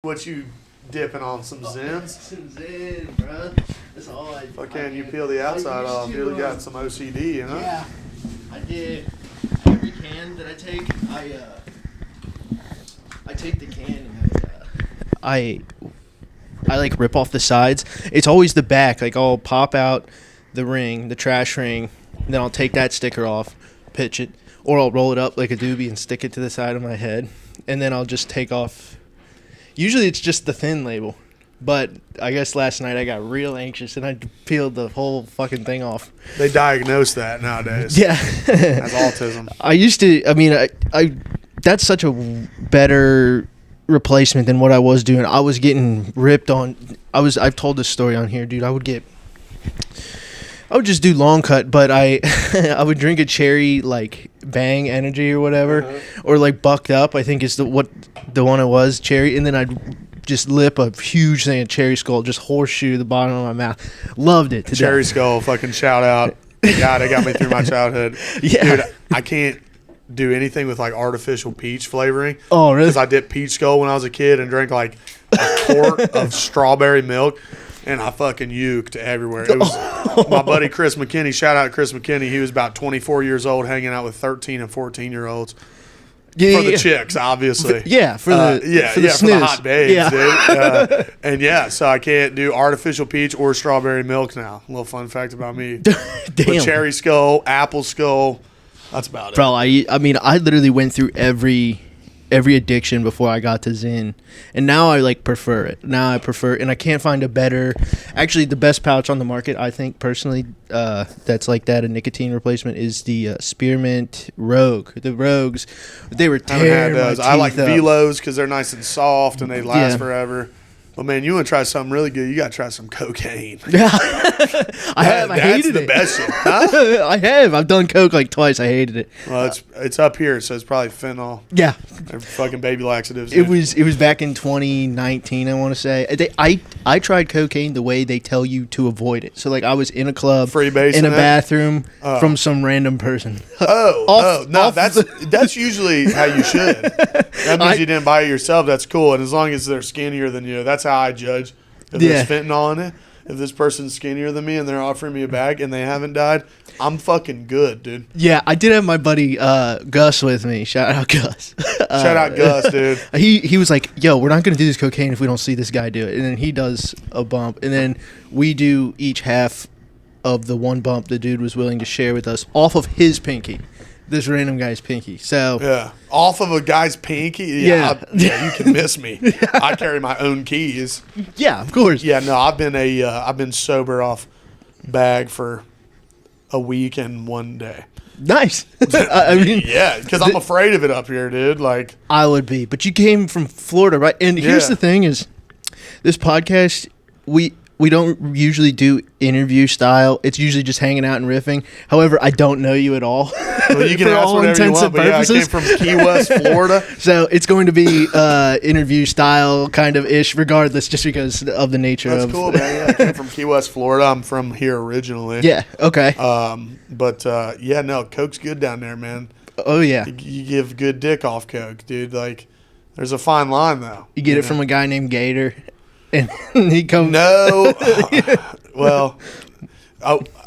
What you dipping on? Some Zins? Some Zen, bro. That's all I. Fucking you peel the outside off. You really got some OCD, you know? Yeah. I did. Every can that I take, I take the can and I like rip off the sides. It's always the back. Like I'll pop out the ring, the trash ring, and then I'll take that sticker off, pitch it, or I'll roll it up like a doobie and stick it to the side of my head, and then I'll just take off. Usually it's just the thin label, but I guess last night I got real anxious and I peeled the whole fucking thing off. They diagnose that nowadays. Yeah. As autism. I used to, I that's such a better replacement than what I was doing. I was getting ripped on. I've told this story on here, dude. I would just do long cut, but I would drink a cherry like Bang Energy or whatever, or like Bucked Up. I think is the one it was, cherry, and then I'd just lip a huge thing of Cherry Skull, just horseshoe the bottom of my mouth. Loved it. Cherry Skull, fucking shout out. God, it got me through my childhood. Yeah, dude, I can't do anything with like artificial peach flavoring. Oh, really? Because I dipped Peach Skull when I was a kid and drank like a quart of strawberry milk. And I fucking uked everywhere. It was my buddy Chris McKinney. Shout out to Chris McKinney. He was about 24 years old, hanging out with 13 and 14-year-olds. Yeah, for the chicks, obviously. For the hot babes, yeah. dude. And yeah, so I can't do artificial peach or strawberry milk now. A little fun fact about me. Damn. But Cherry Skull, Apple Skull, that's about it. Bro, I literally went through every addiction before I got to Zyn, and now I like prefer it. And I can't find a better. Actually, the best pouch on the market, I think personally, that's like that a nicotine replacement is the Spearmint Rogue. The Rogues, they were tearing my teeth I like up. Velos because they're nice and soft and they last Yeah. forever. But man, you want to try something really good? You got to try some cocaine. Yeah, I have. I hated That's the it. best shit. Huh? I have. I've done coke like twice. I hated it. Well, it's up here, so it's probably fentanyl. Yeah, They're fucking baby laxatives. it Dude. was back in 2019. I want to say I tried cocaine the way they tell you to avoid it. So like I was in a club, Freebasing in a it? bathroom from some random person. That's usually how you should. That means you didn't buy it yourself. That's cool, and as long as they're skinnier than you, that's how I judge. If there's fentanyl in it, if this person's skinnier than me and they're offering me a bag and they haven't died, I'm fucking good, dude. Yeah, I did have my buddy Gus with me. Shout out Gus. Shout out Gus, dude. He was like, "Yo, we're not gonna do this cocaine if we don't see this guy do it." And then he does a bump, and then we do each half of the one bump the dude was willing to share with us off of his pinky. This random guy's pinky. So yeah, off of a guy's pinky. Yeah, you can miss me. I carry my own keys. Yeah, of course. Yeah, no, I've been sober off bag for a week and one day. Nice. I mean, yeah, because I'm afraid of it up here, dude. Like I would be, but you came from Florida, right? And here's the thing: is this podcast we don't usually do interview style. It's usually just hanging out and riffing. However, I don't know you at all. Well, you can ask whatever you want, but yeah, I came from Key West, Florida. So it's going to be interview style kind of ish, regardless, just because of the nature That's cool, man. Yeah, I came from Key West, Florida. I'm from here originally. Yeah, okay. Yeah, no, Coke's good down there, man. Oh, yeah. You give good dick off Coke, dude. Like, there's a fine line, though. You get it from a guy named Gator. And he comes. No. Well,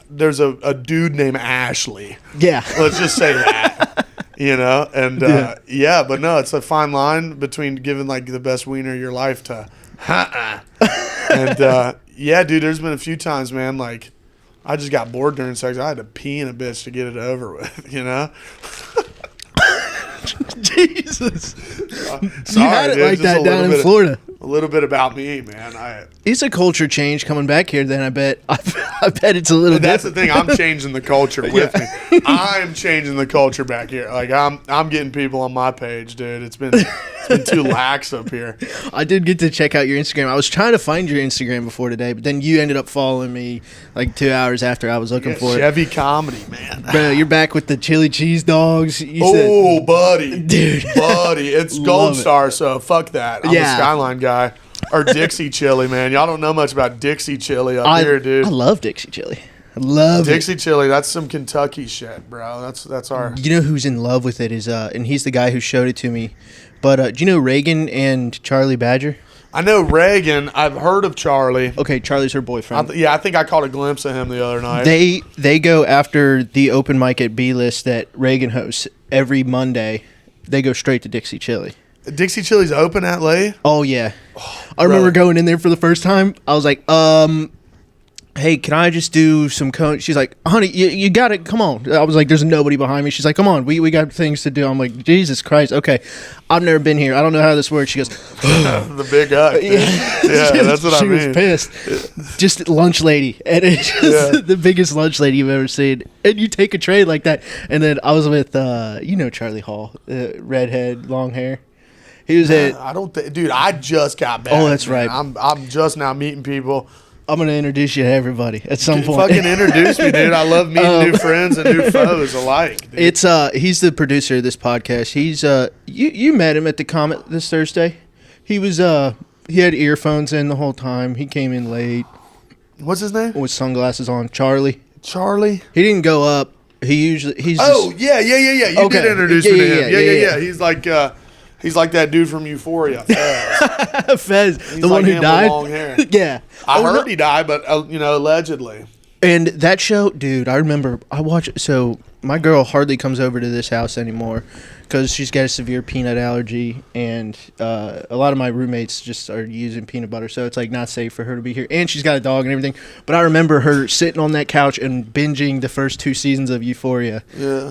there's a dude named Ashley. Yeah. Let's just say that. You know? And, but no, it's a fine line between giving, like, the best wiener of your life to, And, yeah, dude, there's been a few times, man, like, I just got bored during sex. I had to pee in a bitch to get it over with, you know? Jesus. Sorry, you had it dude, like that down in Florida. A little bit about me, man. It's a culture change coming back here. Then I bet it's a little. That's the thing. I'm changing the culture with me. I'm changing the culture back here. Like I'm getting people on my page, dude. It's been too lax up here. I did get to check out your Instagram. I was trying to find your Instagram before today, but then you ended up following me like 2 hours after I was looking for Chevy comedy, man. Bro, you're back with the chili cheese dogs. Buddy, dude, buddy, it's Gold Star, so fuck that. I'm a Skyline guy. Or Dixie chili, man. Y'all don't know much about Dixie chili up here, dude. I love Dixie chili. I love Dixie chili. That's some Kentucky shit, bro. That's our. You know who's in love with it is and he's the guy who showed it to me. But do you know Reagan and Charlie Badger? I know Reagan. I've heard of Charlie. Okay, Charlie's her boyfriend. I think I caught a glimpse of him the other night. They go after the open mic at B-List that Reagan hosts every Monday. They go straight to Dixie Chili. Dixie Chili's open at Lay? Oh, yeah. I remember going in there for the first time. I was like, hey, can I just do some cone? She's like, honey, you got it. Come on. I was like, there's nobody behind me. She's like, come on. We got things to do. I'm like, Jesus Christ. Okay. I've never been here. I don't know how this works. She goes, the big hug. Yeah, that's what I mean. She was pissed. Just lunch lady. And it's just the biggest lunch lady you've ever seen. And you take a tray like that. And then I was with, Charlie Hall, redhead, long hair. He was dude, I just got back. Oh, that's right. I'm just now meeting people. I'm going to introduce you to everybody at some point. Fucking introduce me, dude. I love meeting new friends and new foes alike. Dude. It's he's the producer of this podcast. He's you met him at the Comet this Thursday. He was he had earphones in the whole time. He came in late. What's his name? With sunglasses on. Charlie. He didn't go up. He's yeah. You did introduce me to him. Yeah. He's like that dude from Euphoria, Fez. Fez, the one who died. With long hair. Yeah, I heard he died, but allegedly. And that show, dude, I remember I watched. So my girl hardly comes over to this house anymore because she's got a severe peanut allergy, and a lot of my roommates just are using peanut butter, so it's like not safe for her to be here. And she's got a dog and everything. But I remember her sitting on that couch and binging the first 2 seasons of Euphoria,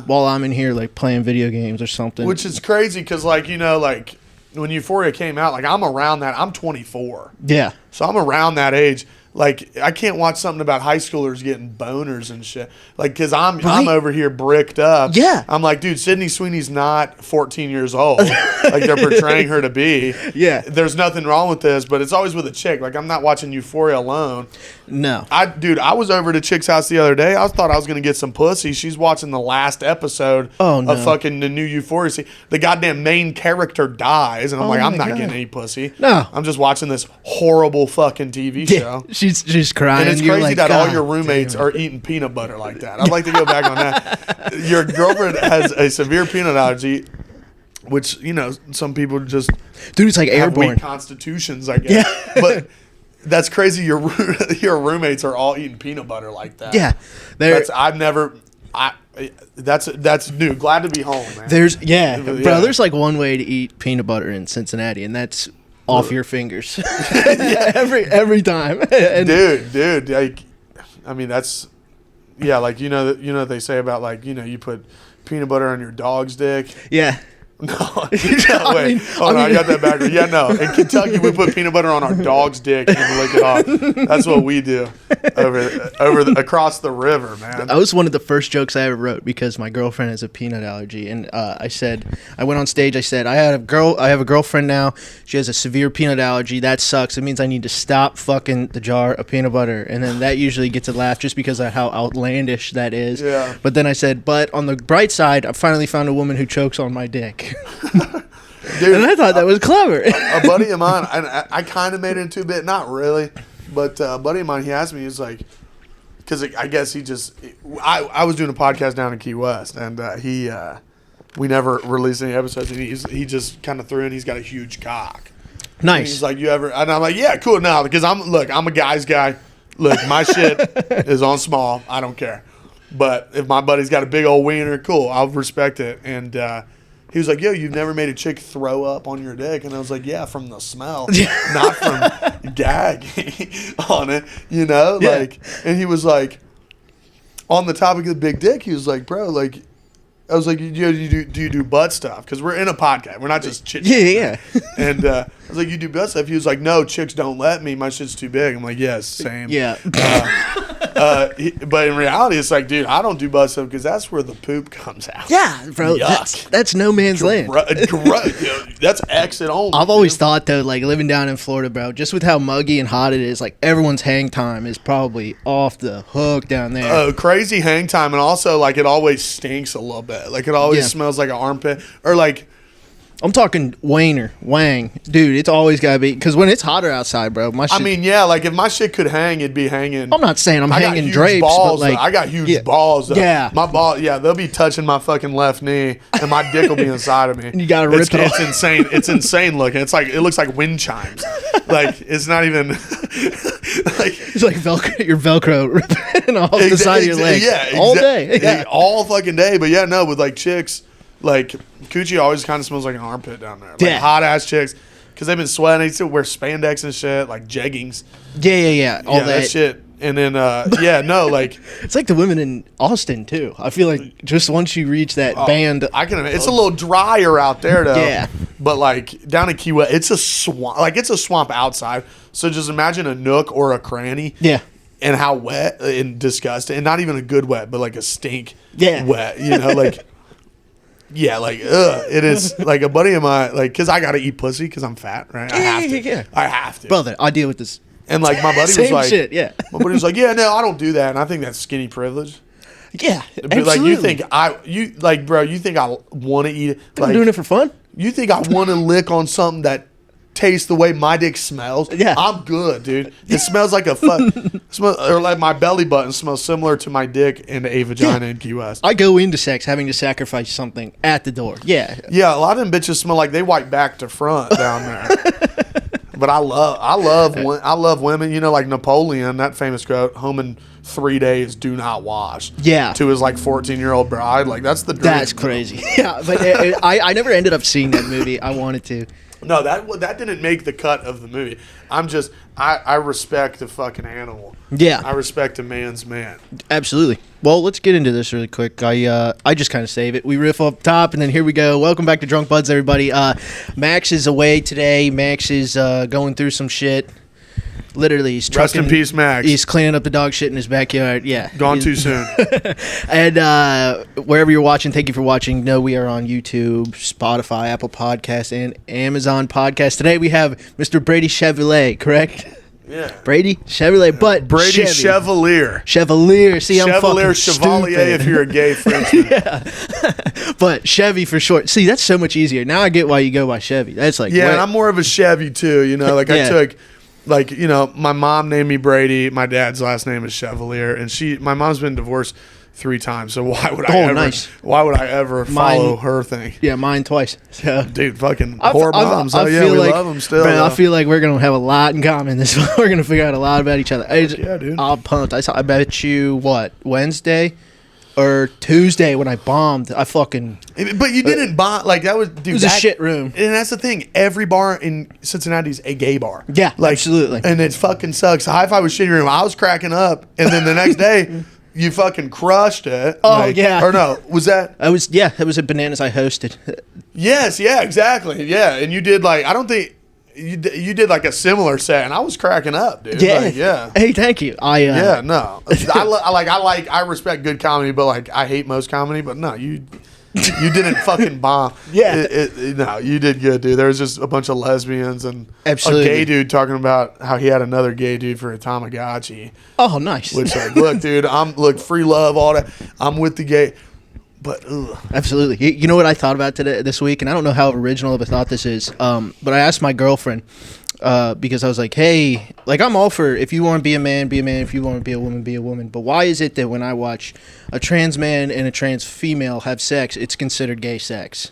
while I'm in here like playing video games or something. Which is crazy because when Euphoria came out, like I'm around that. I'm 24. Yeah. So I'm around that age. Like, I can't watch something about high schoolers getting boners and shit. Like, because I'm over here bricked up. Yeah. I'm like, dude, Sydney Sweeney's not 14 years old. Like, they're portraying her to be. Yeah. There's nothing wrong with this, but it's always with a chick. Like, I'm not watching Euphoria alone. No. I was over to Chick's house the other day. I thought I was going to get some pussy. She's watching the last episode of fucking the new Euphoria. See, the goddamn main character dies, and I'm like, I'm not getting any pussy. No. I'm just watching this horrible fucking TV show. She's crying. And it's crazy like, that all your roommates are eating peanut butter like that. I'd like to go back on that. Your girlfriend has a severe peanut allergy, which, some people just dude, it's like have airborne weak constitutions, I guess. Yeah. But that's crazy. Your roommates are all eating peanut butter like that. Yeah. That's new. Glad to be home, man. Bro, there's like one way to eat peanut butter in Cincinnati, and that's off your fingers. every time. dude, like, I mean, that's like what they say about, like, you put peanut butter on your dog's dick. Yeah. No, wait. I got that backwards. Yeah, no. In Kentucky, we put peanut butter on our dog's dick and lick it off. That's what we do across the river, man. That was one of the first jokes I ever wrote because my girlfriend has a peanut allergy, and I went on stage. I said, I have a girlfriend now. She has a severe peanut allergy. That sucks. It means I need to stop fucking the jar of peanut butter, and then that usually gets a laugh just because of how outlandish that is. Yeah. But then I said, but on the bright side, I finally found a woman who chokes on my dick. Dude, and I thought that was clever. A buddy of mine, and I kind of made it into a bit, not really, but a buddy of mine, he asked me, he's like, because I guess I was doing a podcast down in Key West, and we never released any episodes, and he just kind of threw in, he's got a huge cock. Nice. And he's like, and I'm like, yeah, cool, now, because I'm a guy's guy. Look, my shit is on small. I don't care. But if my buddy's got a big old wiener, cool, I'll respect it. And he was like, yo, you've never made a chick throw up on your dick? And I was like, yeah, from the smell, not from gagging on it, Yeah. Like, and he was like, on the topic of the big dick, he was like, bro, like, I was like, do you do butt stuff? Because we're in a podcast. We're not just chit-chatting. Yeah. And I was like, you do butt stuff? He was like, no, chicks don't let me. My shit's too big. I'm like, yes, same. Yeah. But in reality, it's like, dude, I don't do butt stuff because that's where the poop comes out. Yeah, bro. That's no man's land. That's exit only. I've always thought, though, like, living down in Florida, bro, just with how muggy and hot it is, like, everyone's hang time is probably off the hook down there. Oh, crazy hang time. And also, like, it always stinks a little bit. Like, it always smells like an armpit. Or, like, I'm talking Wang. Dude, it's always got to be, because when it's hotter outside, bro, my shit, I mean, yeah, like if my shit could hang, it'd be hanging. I'm not saying I'm hanging huge drapes, balls, but like, I got huge balls. Though. Yeah. My ball, yeah, they'll be touching my fucking left knee, and my dick will be inside of me. And you got to rip it off. It's insane. It's insane looking. It looks like wind chimes. Like, it's not even, like. It's like Velcro, your Velcro ripping off the side of your leg. Yeah. All day. Yeah. All fucking day. But yeah, no, with like chicks, like, coochie always kind of smells like an armpit down there. Like hot ass chicks, because they've been sweating. They still wear spandex and shit, like jeggings. Yeah. All that shit. And then, like it's like the women in Austin too. I feel like just once you reach that band, it's a little drier out there though. Yeah. But like down in Key West, it's a swamp. Like it's a swamp outside. So just imagine a nook or a cranny. Yeah. And how wet and disgusting, and not even a good wet, but like a stink. Yeah. Wet. You know, like. Yeah, like, it is, like, a buddy of mine, like, because I got to eat pussy because I'm fat, right? I have to. Yeah. I have to. Brother, I deal with this. And, like, my buddy was like, shit, yeah. My buddy was like, yeah, no, I don't do that. And I think that's skinny privilege. Yeah, But, absolutely. like, you think I want to eat it? Like, I'm doing it for fun. You think I want to lick on something that tastes the way my dick smells? Yeah. I'm good, dude. It smells like or like my belly button smells similar to my dick and a vagina in Key West. I go into sex having to sacrifice something at the door. Yeah. Yeah, a lot of them bitches smell like they wipe back to front down there. But I love women. You know, like Napoleon, that famous quote, home in 3 days, do not wash. Yeah. To his like 14-year-old bride. Like that's the dream. That's crazy. Yeah, but I never ended up seeing that movie. I wanted to. No, that didn't make the cut of the movie. I respect the fucking animal. Yeah. I respect a man's man. Absolutely. Well, let's get into this really quick. I just kind of save it. We riff up top, and then here we go. Welcome back to Drunkbudz, everybody. Max is away today. Max is going through some shit. Literally, he's Rest in peace, Max. He's cleaning up the dog shit in his backyard. Yeah. Gone too soon. And wherever you're watching, thank you for watching. No, we are on YouTube, Spotify, Apple Podcasts, and Amazon Podcasts. Today we have Mr. Brady Chevalier, correct? Yeah. Brady Chevalier, but Brady Chevy. Chevalier. See, I'm fucking Chevalier stupid. if you're a gay Frenchman. Yeah. But Chevy for short. See, that's so much easier. Now I get why you go by Chevy. That's like and I'm more of a Chevy too. You know, like I took. Like, you know, my mom named me Brady. My dad's last name is Chevalier, and my mom's been divorced 3 times. So why would I ever follow her thing? Yeah, mine twice. So. Dude, fucking poor moms. I we love them still. Man, I feel like we're gonna have a lot in common. We're gonna figure out a lot about each other. Yeah, dude. I'm pumped. I bet you Wednesday or Tuesday when I bombed. But you didn't bomb. Like that was. Dude, it was a shit room. And that's the thing. Every bar in Cincinnati is a gay bar. Yeah, like, absolutely. And it fucking sucks. High Five was shitty room. I was cracking up, and then the next day. You fucking crushed it. Oh, yeah. Or no, was that? It was at Bananas I hosted. Yes, yeah, exactly. Yeah, and you did like, I don't think, you did like a similar set, and I was cracking up, dude. Yeah. Like, yeah. Hey, thank you. I respect good comedy, but like, I hate most comedy, but no, you didn't fucking bomb. Yeah. No, you did good, dude. There was just a bunch of lesbians and Absolutely. a gay dude talking about how he had another gay dude for a Tamagotchi. Oh, nice. Which, like, look, dude, free love, all that. I'm with the gay. But, ugh. Absolutely. You know what I thought about this week? And I don't know how original of a thought this is. But I asked my girlfriend, because I was like, hey, like I'm all for if you want to be a man, be a man. If you want to be a woman, be a woman. But why is it that when I watch a trans man and a trans female have sex, it's considered gay sex?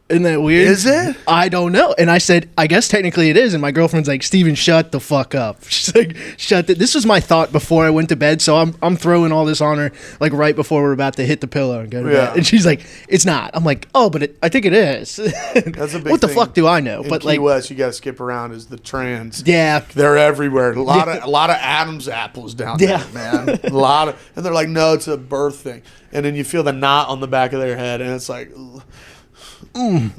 Isn't that weird? Is it? I don't know. And I said, I guess technically it is. And my girlfriend's like, Steven, shut the fuck up. She's like, This was my thought before I went to bed. So I'm throwing all this on her, like right before we're about to hit the pillow and go to bed. And she's like, it's not. I'm like, oh, but I think it is. That's a big what the thing. fuck do I know? In but Key like West, you got to skip around is the trans. Yeah. They're everywhere. A lot of Adam's apples down there, man. And they're like, no, it's a birth thing. And then you feel the knot on the back of their head, and it's like, But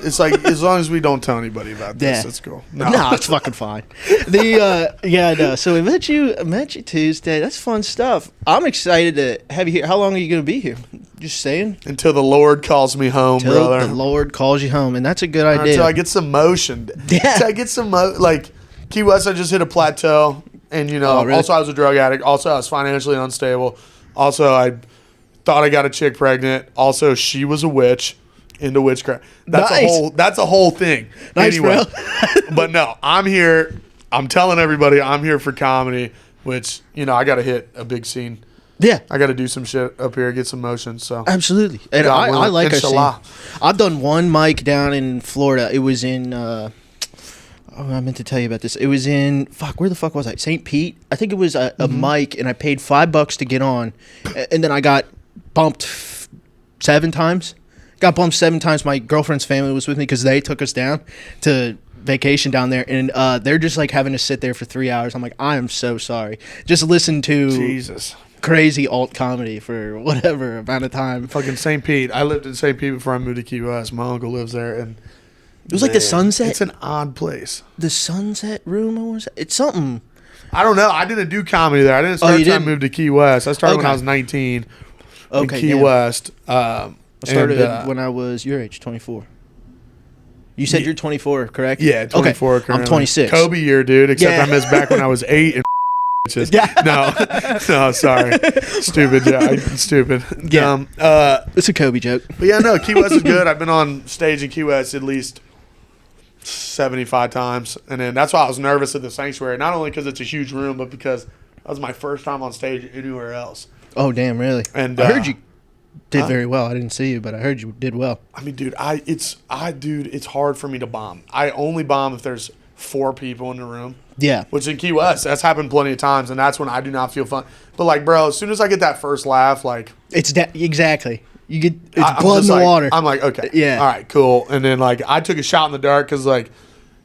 it's like, as long as we don't tell anybody about this, it's cool. No, it's fucking fine. So we met you Tuesday. That's fun stuff. I'm excited to have you here. How long are you going to be here? Just staying? Until the Lord calls me home, brother. Until the Lord calls you home, and that's a good idea. Until I get some motion. Yeah. Until I get some like Key West, I just hit a plateau, and really? Also I was a drug addict. Also I was financially unstable. Also I thought I got a chick pregnant. Also she was a witch. into witchcraft. That's Nice. That's a whole thing. Nice, anyway, bro. but no, I'm here. I'm telling everybody I'm here for comedy, which, you know, I got to hit a big scene. Yeah. I got to do some shit up here, get some motion. So Absolutely. And God I willing, like our inshallah. scene. I've done one mic down in Florida. It was in, I meant to tell you about this. It was in, where the fuck was I? St. Pete? I think it was a mic, and I paid $5 to get on. And then I got bumped 7 times. Got bumped 7 times. My girlfriend's family was with me because they took us down to vacation down there, and they're just like having to sit there for 3 hours. I'm like, I am so sorry. Just listen to Jesus. crazy alt comedy for whatever amount of time. Fucking St. Pete. I lived in St. Pete before I moved to Key West. My uncle lives there, and It was like the Sunset. It's an odd place. The Sunset Room. I was. It's something. I don't know. I didn't do comedy there. I didn't start until I moved to Key West. I started when I was 19 in Key West. I started when I was your age, 24. You said you're 24, correct? Yeah, 24. Okay. I'm 26. Kobe year, dude. Except I missed back when I was 8 and No, sorry. Stupid. Yeah, stupid. Yeah. It's a Kobe joke. But yeah, no, Key West is good. I've been on stage in Key West at least 75 times. And then that's why I was nervous at the Sanctuary. Not only because it's a huge room, but because that was my first time on stage anywhere else. Oh, damn, really? And I heard you did very well. I didn't see you, but I heard you did well. I mean, dude, it's hard for me to bomb. I only bomb if there's 4 people in the room. Yeah. Which in Key West, that's happened plenty of times, and that's when I do not feel fun. But like, bro, as soon as I get that first laugh, like exactly. You get I'm blood in the like, water. I'm like, okay, yeah, all right, cool. And then like I took a shot in the dark because like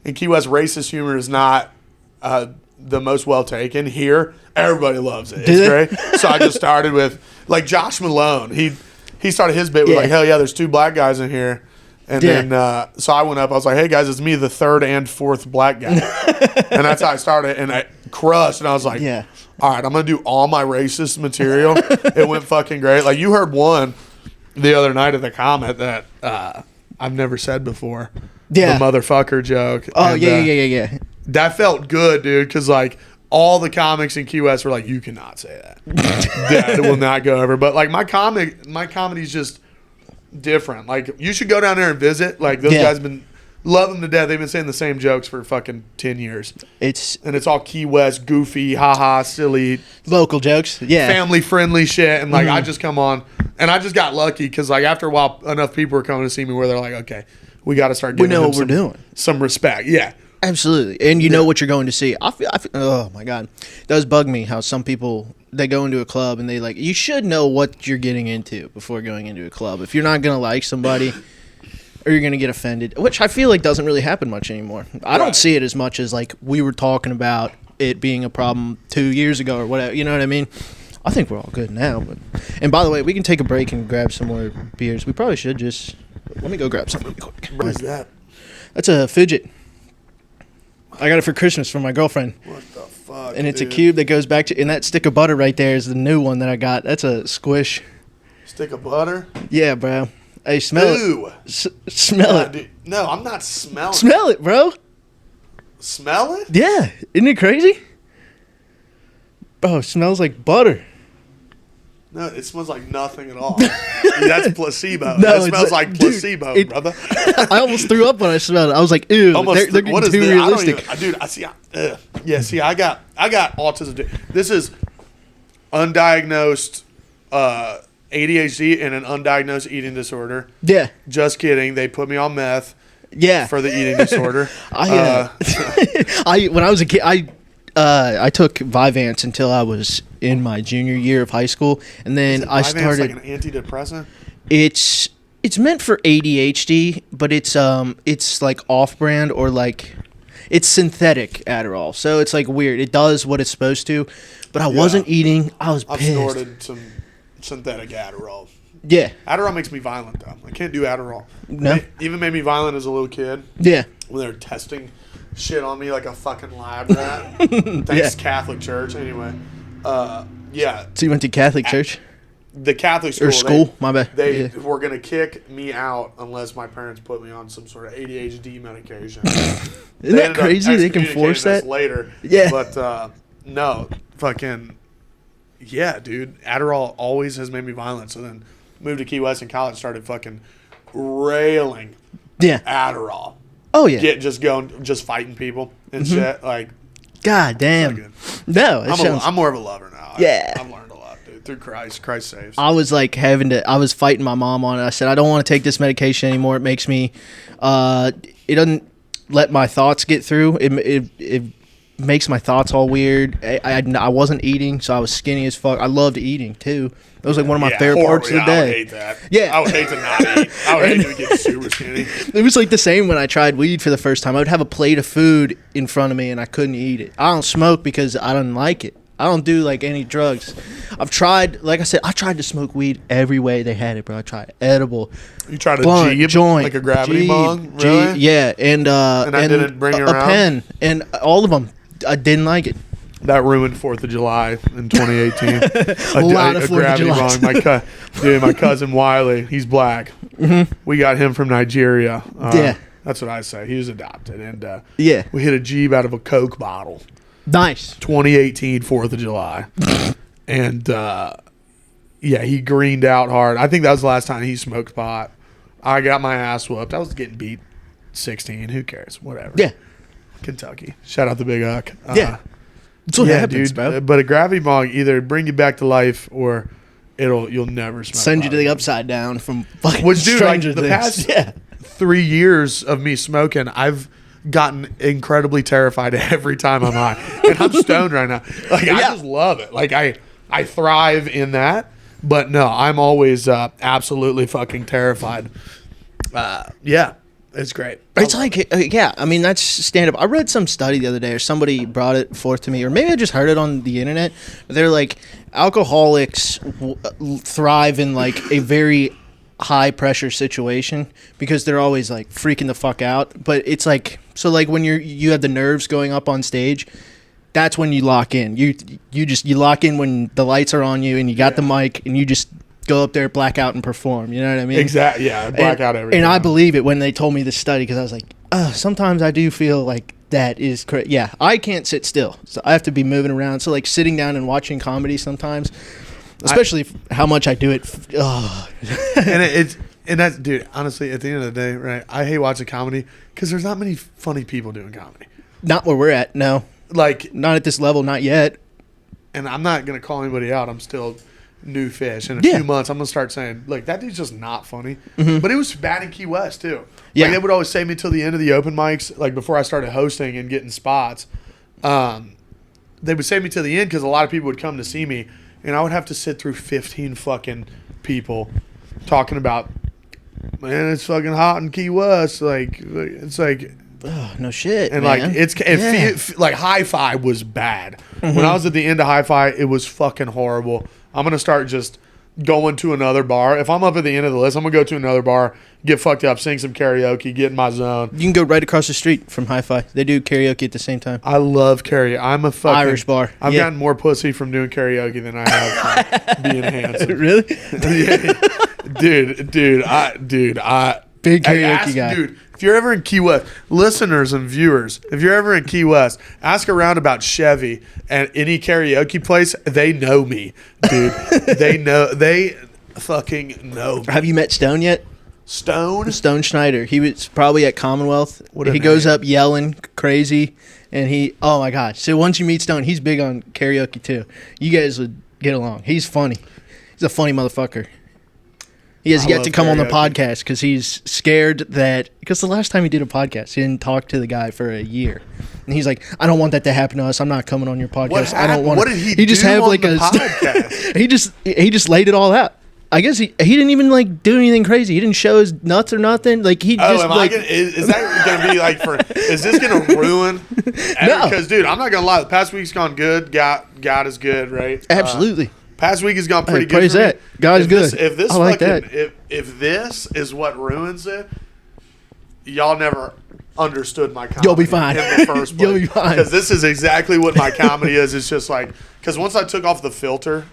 in Key West, racist humor is not the most well taken. Here, everybody loves it. It's great. So I just started with like Josh Malone. He started his bit with like, hell yeah, there's 2 black guys in here. And then, so I went up. I was like, hey, guys, it's me, the 3rd and 4th black guy. And that's how I started. And I crushed. And I was like, all right, I'm going to do all my racist material. It went fucking great. Like, you heard one the other night at the Comet that I've never said before. Yeah. The motherfucker joke. Oh, and, yeah. That felt good, dude, because, like, all the comics in Key West were like, you cannot say that. That will not go over. But, like, my comedy's just different. Like, you should go down there and visit. Like, those guys been love them to death. They've been saying the same jokes for fucking 10 years. It's all Key West, goofy, haha, silly, local jokes. Yeah, family friendly shit. And like, I just come on, and I just got lucky because like after a while, enough people were coming to see me where they're like, okay, we got to start giving them we're doing some respect. Yeah. Absolutely. And you know what you're going to see. I feel, oh my God. It does bug me how some people, they go into a club and they like, you should know what you're getting into before going into a club. If you're not going to like somebody or you're going to get offended, which I feel like doesn't really happen much anymore. I don't see it as much as like we were talking about it being a problem 2 years ago or whatever. You know what I mean? I think we're all good now. And by the way, we can take a break and grab some more beers. We probably should just, let me go grab something really quick. What is that? That's a fidget. I got it for Christmas from my girlfriend. What the fuck? And it's a cube that goes back to, and that stick of butter right there is the new one that I got. That's a squish. Stick of butter? Yeah, bro. Hey, smell it. Smell it. Dude. No, I'm not smelling it. Smell it, bro. Smell it? Yeah. Isn't it crazy? Bro, it smells like butter. No, it smells like nothing at all. That's placebo. No, it smells like placebo, dude, brother. I almost threw up when I smelled it. I was like, ew, they're getting too realistic. Dude, I see. Yeah, see, I got autism. This is undiagnosed ADHD and an undiagnosed eating disorder. Yeah. Just kidding. They put me on meth. Yeah. For the eating disorder. When I was a kid, I took Vyvanse until I was in my junior year of high school, and then I started. Like an antidepressant. It's meant for ADHD, but it's like off-brand or like it's synthetic Adderall, so it's like weird. It does what it's supposed to, but I wasn't eating. I was pissed. I've snorted some synthetic Adderall. Yeah, Adderall makes me violent though. I can't do Adderall. No, it even made me violent as a little kid. Yeah, when they were testing shit on me like a fucking lab rat. Thanks Catholic Church. Anyway, yeah. So you went to Catholic church? The Catholic school. Or school? My bad. They were going to kick me out unless my parents put me on some sort of ADHD medication. Isn't that crazy? They can force that? Later. Yeah. But, no. Fucking, yeah, dude. Adderall always has made me violent. So then moved to Key West in college, started fucking railing Yeah. Adderall. Oh yeah. Just fighting people and shit. Like, God damn. No, I'm more of a lover now. Yeah. I've learned a lot, dude. Through Christ saves. I was like I was fighting my mom on it. I said, I don't want to take this medication anymore. It makes me, it doesn't let my thoughts get through. It makes my thoughts all weird. I wasn't eating, so I was skinny as fuck. I loved eating too. It was like one of my favorite parts of the day. I would hate that. Yeah. I would hate to not eat. I would hate to get super skinny. It was like the same when I tried weed for the first time. I would have a plate of food in front of me and I couldn't eat it. I don't smoke because I don't like it. I don't do like any drugs. I've tried, like I said, I tried to smoke weed every way they had it, bro. I tried edible. You tried a blunt, Jeep, joint, like a gravity Jeep, bong, really? Yeah, and I didn't bring you a around? pen, and all of them. I didn't like it. That ruined 4th of July in 2018. A lot of 4th of gravity July. Bong. My cousin Wiley, he's black. Mm-hmm. We got him from Nigeria. Yeah. That's what I say. He was adopted. And Yeah. we hit a Jeep out of a Coke bottle. Nice. 2018, 4th of July. And, yeah, he greened out hard. I think that was the last time he smoked pot. I got my ass whooped. I was getting beat 16. Who cares? Whatever. Yeah. Kentucky. Shout out the Big Huck. Yeah. That's what happens, dude, bro. But a gravity bong either bring you back to life or you'll never smoke. Send you pot to the again. upside down from fucking Which, dude, like stranger the things. past 3 years of me smoking, I've gotten incredibly terrified every time I'm high, and I'm stoned right now. Like I just love it. Like I thrive in that. But no, I'm always absolutely fucking terrified. Yeah. It's great. It's like, yeah, I mean, that's stand up. I read some study the other day, or somebody brought it forth to me, or maybe I just heard it on the internet. They're like, alcoholics thrive in like a very high pressure situation because they're always like freaking the fuck out. But it's like, so like when you have the nerves going up on stage, that's when you lock in. You lock in when the lights are on you and you got the mic and you just go up there, black out, and perform. You know what I mean? Exactly. Yeah, black out everything. And I believe it when they told me this study because I was like, oh, sometimes I do feel like that is correct. Yeah, I can't sit still, so I have to be moving around. So like sitting down and watching comedy sometimes, especially how much I do it. And that's, dude, honestly, at the end of the day, right? I hate watching comedy because there's not many funny people doing comedy. Not where we're at. No, like not at this level. Not yet. And I'm not gonna call anybody out. I'm still new fish. In a few months, I'm gonna start saying, like, that dude's just not funny. Mm-hmm. But it was bad in Key West too. Yeah, like, they would always save me till the end of the open mics, like before I started hosting and getting spots. They would save me till the end because a lot of people would come to see me, and I would have to sit through 15 fucking people talking about, man, it's fucking hot in Key West. Like it's like. Oh, no shit. And man. like like Hi-Fi was bad. Mm-hmm. When I was at the end of Hi-Fi, it was fucking horrible. I'm gonna start just going to another bar. If I'm up at the end of the list, I'm gonna go to another bar, get fucked up, sing some karaoke, get in my zone. You can go right across the street from Hi-Fi. They do karaoke at the same time. I love karaoke. I'm a fucking Irish bar. I've gotten more pussy from doing karaoke than I have from being handsome. Really? Dude, big karaoke guy. Dude, if you're ever in Key West, listeners and viewers, if you're ever in Key West, ask around about Chevy and any karaoke place. They know me, dude. They fucking know me. Have you met Stone yet? Stone Schneider. He was probably at Commonwealth. He goes up yelling crazy, and oh my gosh. So once you meet Stone, he's big on karaoke too. You guys would get along. He's funny. He's a funny motherfucker. He has yet to come on the podcast because he's scared because the last time he did a podcast, he didn't talk to the guy for a year. And he's like, I don't want that to happen to us. I'm not coming on your podcast. I don't want. What did he just do have on like the podcast? he just laid it all out. I guess he didn't even like do anything crazy. He didn't show his nuts or nothing. Like he just is that gonna be like is this gonna ruin? No, because dude, I'm not gonna lie. The past week's gone good. God is good, right? Absolutely. Past week has gone pretty good. Praise that. God is good. If this I like that. If this is what ruins it, y'all never understood my comedy. You'll be fine. In the first place. You'll be fine. Because this is exactly what my comedy is. It's just like, because once I took off the filter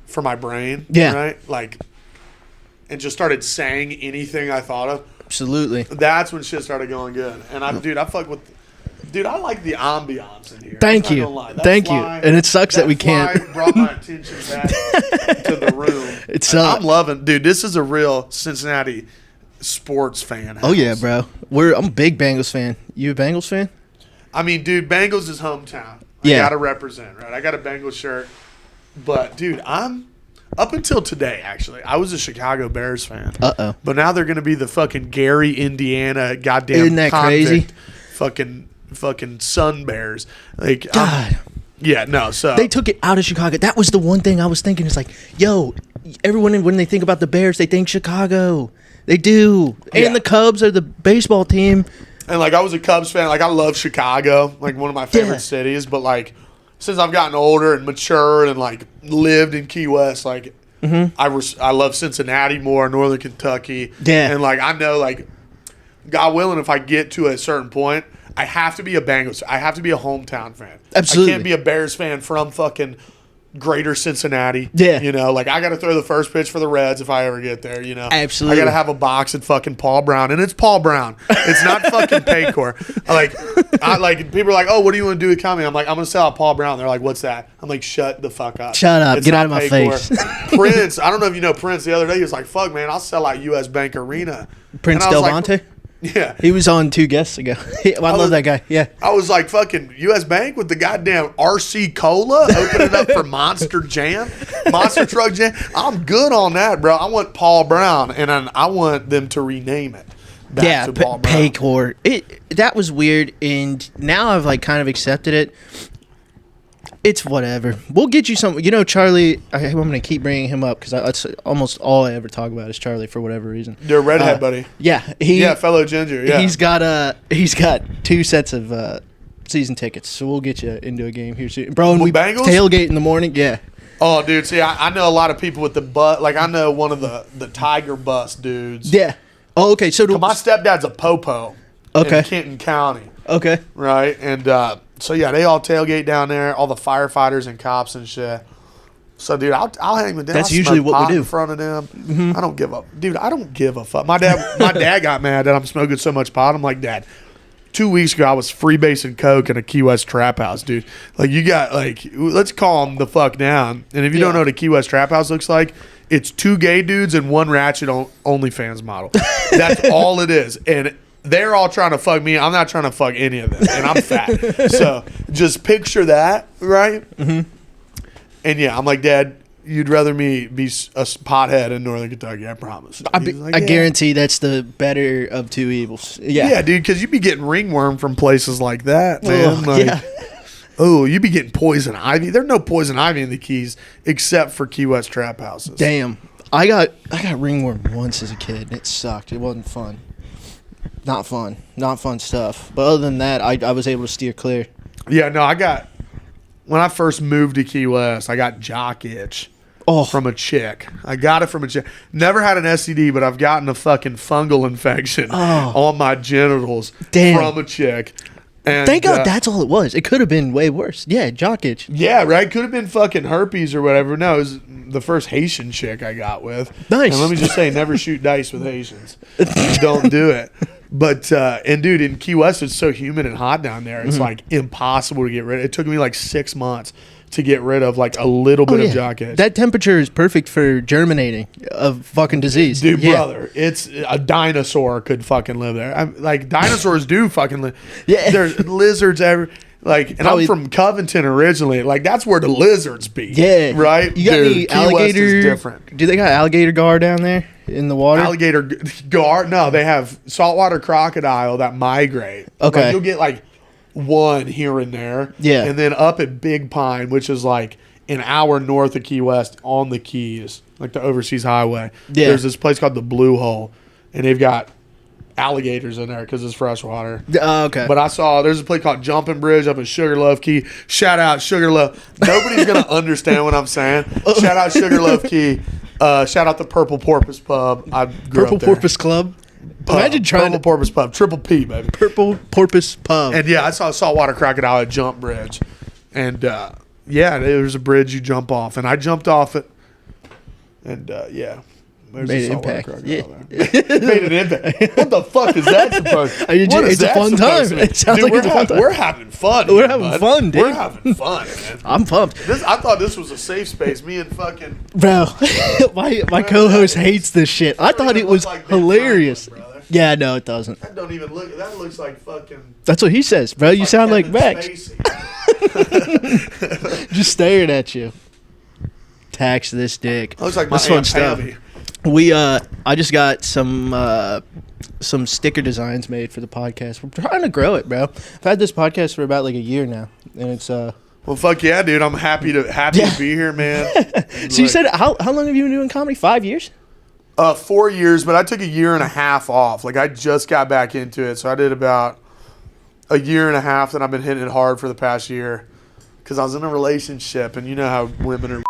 for my brain, right, like, and just started saying anything I thought of. Absolutely. That's when shit started going good. And I fuck with Dude, I like the ambiance in here. Thank you. Thank you. And it sucks that we can't. Brought my attention back to the room. I'm loving, dude, this is a real Cincinnati sports fan house. Oh, yeah, bro. I'm a big Bengals fan. You a Bengals fan? I mean, dude, Bengals is hometown. I got to represent, right? I got a Bengals shirt. But, dude, up until today, actually, I was a Chicago Bears fan. Uh-oh. But now they're going to be the fucking Gary, Indiana, goddamn Isn't that crazy? Fucking Sun Bears. Like, God. Yeah, no, so. They took it out of Chicago. That was the one thing I was thinking. It's like, yo, everyone, when they think about the Bears, they think Chicago. They do. And the Cubs are the baseball team. And, like, I was a Cubs fan. Like, I love Chicago, like, one of my favorite cities. But, like, since I've gotten older and matured and, like, lived in Key West, like, I love Cincinnati more, Northern Kentucky. Yeah. And, like, I know, like, God willing, if I get to a certain point, I have to be a Bengals. I have to be a hometown fan. Absolutely. I can't be a Bears fan from fucking greater Cincinnati. Yeah. You know, like, I got to throw the first pitch for the Reds if I ever get there, you know. Absolutely. I got to have a box at fucking Paul Brown. And it's Paul Brown. It's not fucking Paycor. People are like, oh, what do you want to do with comedy? I'm like, I'm going to sell out Paul Brown. They're like, what's that? I'm like, shut the fuck up. Shut up. Get out of my face. Prince, I don't know if you know Prince. The other day, he was like, fuck, man, I'll sell out U.S. Bank Arena. Prince Delmonte? Yeah. He was on 2 guests ago. I love that guy. Yeah. I was like, fucking U.S. Bank with the goddamn RC Cola, open it up for Monster Truck Jam. I'm good on that, bro. I want Paul Brown, and I want them to rename it back to Paul Brown. Paycor. That was weird, and now I've, like, kind of accepted it. It's whatever. We'll get you some. You know, Charlie, I'm going to keep bringing him up because that's almost all I ever talk about is Charlie for whatever reason. Your redhead buddy. Yeah. Fellow ginger. Yeah. He's got 2 sets of season tickets, so we'll get you into a game here soon. Bro, and we Bengals? Tailgate in the morning. Yeah. Oh, dude. See, I know a lot of people with the butt. Like, I know one of the Tiger Bus dudes. Yeah. Oh, okay. So my stepdad's a popo in Kenton County. Okay. Right? And so, yeah, they all tailgate down there, all the firefighters and cops and shit. So, dude, I'll hang with them. That's usually what we do in front of them. Mm-hmm. I don't give a dude. I don't give a fuck. My dad got mad that I'm smoking so much pot. I'm like, Dad, 2 weeks ago I was freebasing coke in a Key West trap house, dude. Like, you got let's calm the fuck down. And if you don't know what a Key West trap house looks like, it's 2 gay dudes and 1 ratchet OnlyFans model. That's all it is. And they're all trying to fuck me. I'm not trying to fuck any of them, and I'm fat. So just picture that, right? Mm-hmm. And yeah, I'm like, Dad, you'd rather me be a pothead in Northern Kentucky, I promise. I guarantee that's the better of 2 evils. Yeah, yeah, dude, because you'd be getting ringworm from places like that, man. You'd be getting poison ivy. There's no poison ivy in the Keys except for Key West trap houses. Damn, I got ringworm once as a kid. It sucked. It wasn't fun. Not fun stuff. But other than that, I was able to steer clear. Yeah, no, when I first moved to Key West, I got jock itch from a chick. I got it from a chick. Never had an STD, but I've gotten a fucking fungal infection on my genitals from a chick. And, thank God that's all it was. It could have been way worse. Yeah, jock itch. Yeah, right? Could have been fucking herpes or whatever. No, it was the first Haitian chick I got with. Nice. And let me just say, never shoot dice with Haitians. Don't do it. But, and dude, in Key West, it's so humid and hot down there. It's like impossible to get rid of. It took me like 6 months to get rid of like a little bit of jock itch. That temperature is perfect for germinating of fucking disease. Dude, brother, it's a dinosaur could fucking live there. Like, dinosaurs do fucking live. Yeah. There's lizards everywhere. Like, and I'm from Covington originally. Like, that's where the lizards be. Yeah. Right? You got any alligator? Key West is different. Do they got alligator gar down there in the water? Alligator gar? No, they have saltwater crocodile that migrate. Okay. Like, you'll get like one here and there. Yeah. And then up at Big Pine, which is like an hour north of Key West on the Keys, like the overseas highway. Yeah. There's this place called the Blue Hole, and they've got alligators in there because it's freshwater. Okay. But I saw there's a place called Jumping Bridge up in Sugarloaf Key. Shout out Sugarloaf. Nobody's gonna understand what I'm saying. Shout out Sugarloaf Key. Shout out the Purple Porpoise Pub. I grew Purple up there. Porpoise Club. Imagine trying Purple Porpoise Pub. Triple P, baby. Purple Porpoise Pub. And yeah, I saw a saltwater crocodile at Jump Bridge. And yeah, there's a bridge you jump off. And I jumped off it. And yeah, There's Made a an saltwater impact. crocodile there. Made an impact. What the fuck is that supposed to mean? It's a fun time. It sounds like it's a fun time. We're having fun. We're having fun, dude. We're having fun, man. I'm pumped. I thought this was a safe space. Me and fucking... Bro, my co-host hates this shit. I thought it was hilarious. Yeah, no, it doesn't. That don't even look... That looks like fucking... That's what he says, bro. You sound like Max. Spacey. Just staring at you. Tax this dick. Looks like my That's fun Aunt stuff. Pammy. I just got some sticker designs made for the podcast. We're trying to grow it, bro. I've had this podcast for about like a year now, and it's Well, fuck yeah, dude. I'm happy to be here, man. So you said how long have you been doing comedy? 5 years? 4 years, but I took a year and a half off. Like I just got back into it, so I did about a year and a half. Then I've been hitting it hard for the past year because I was in a relationship, and you know how women are.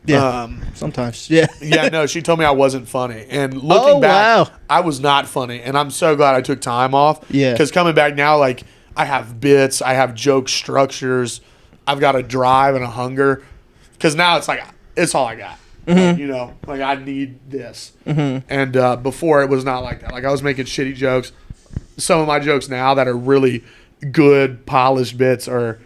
Yeah, sometimes. Yeah. Yeah, no, she told me I wasn't funny. And looking back, I was not funny. And I'm so glad I took time off. Yeah. Because coming back now, like, I have bits, I have joke structures, I've got a drive and a hunger. Because now it's like, it's all I got. Mm-hmm. You know, like, I need this. Mm-hmm. And before, it was not like that. Like, I was making shitty jokes. Some of my jokes now that are really good, polished bits are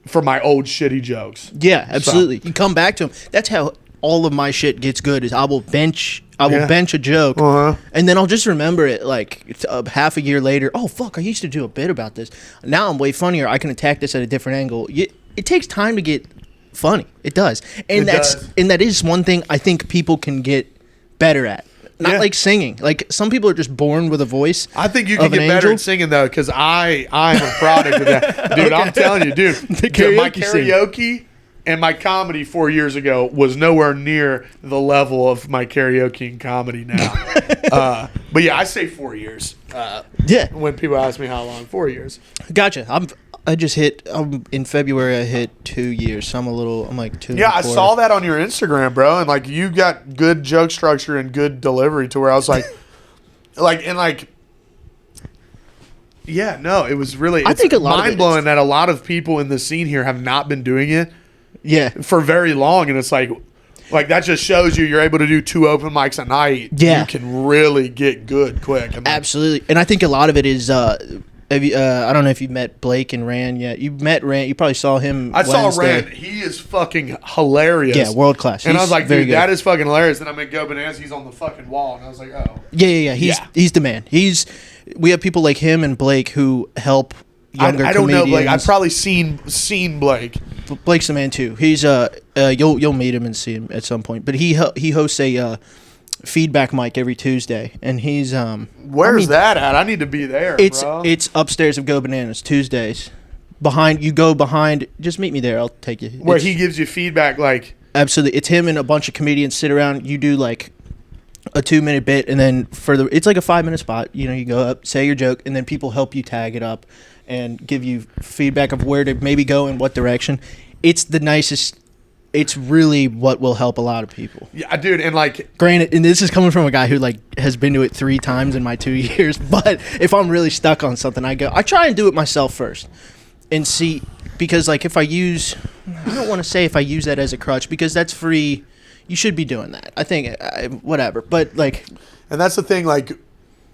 for my old shitty jokes. Yeah, absolutely. So, you come back to them. That's how all of my shit gets good. Is I will bench a joke, and then I'll just remember it like half a year later. Oh fuck! I used to do a bit about this. Now I'm way funnier. I can attack this at a different angle. It takes time to get funny. It does, and that is one thing I think people can get better at. Not like singing. Like some people are just born with a voice. I think you can get better at singing though, because I am a product of that, dude. Okay. I'm telling you, dude. My karaoke and my comedy 4 years ago was nowhere near the level of my karaoke and comedy now. But yeah, I say 4 years. Yeah. When people ask me how long, 4 years. Gotcha. I just hit in February. I hit 2 years. So I'm like 2. Yeah, I saw that on your Instagram, bro, and like you got good joke structure and good delivery to where I was like, yeah, no, it was really. I think a lot mind blowing that a lot of people in the scene here have not been doing it. Yeah, for very long, and it's like that just shows you're able to do 2 open mics a night. Yeah, you can really get good quick. Absolutely, and I think a lot of it is. I don't know if you met Blake and Rand yet. You met Rand. You probably saw him. I saw Rand. He is fucking hilarious. Yeah, world class. And I was like, dude, that is fucking hilarious. And I'm at Go Bananas. He's on the fucking wall, and I was like, oh. Yeah. He's the man. We have people like him and Blake who help younger. I don't know Blake. I've probably seen Blake. Blake's the man too. He's you'll meet him and see him at some point. But he hosts a feedback mic every Tuesday, and he's where's that at? I need to be there. It's upstairs of Go Bananas Tuesdays. Behind. Just meet me there. I'll take you. Where he gives you feedback, like absolutely. It's him and a bunch of comedians sit around. You do like a 2-minute bit, and then it's like a 5-minute spot. You know, you go up, say your joke, and then people help you tag it up and give you feedback of where to maybe go in what direction. It's the nicest. It's really what will help a lot of people. Yeah, dude, and like... Granted, and this is coming from a guy who like has been to it 3 times in my 2 years, but if I'm really stuck on something, I try and do it myself first and see, because like I don't want to say if I use that as a crutch, because that's free. You should be doing that. I think, whatever, but like... And that's the thing, like,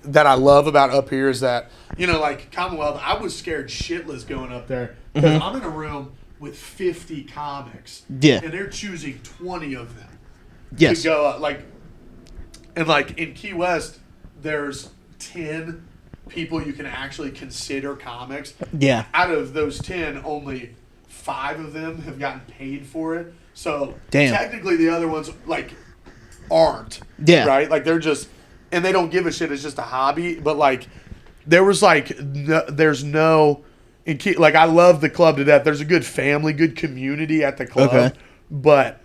that I love about up here is that, you know, like Commonwealth, I was scared shitless going up there because I'm in a room with 50 comics. Yeah. And they're choosing 20 of them. Yes. To go up. Like in Key West, there's 10 people you can actually consider comics. Yeah. Out of those 10, only 5 of them have gotten paid for it. So technically the other ones like aren't. Yeah. Right? Like they're just, and they don't give a shit. It's just a hobby. But like there was like, there's no, like I love the club to death. There's a good family, good community at the club, but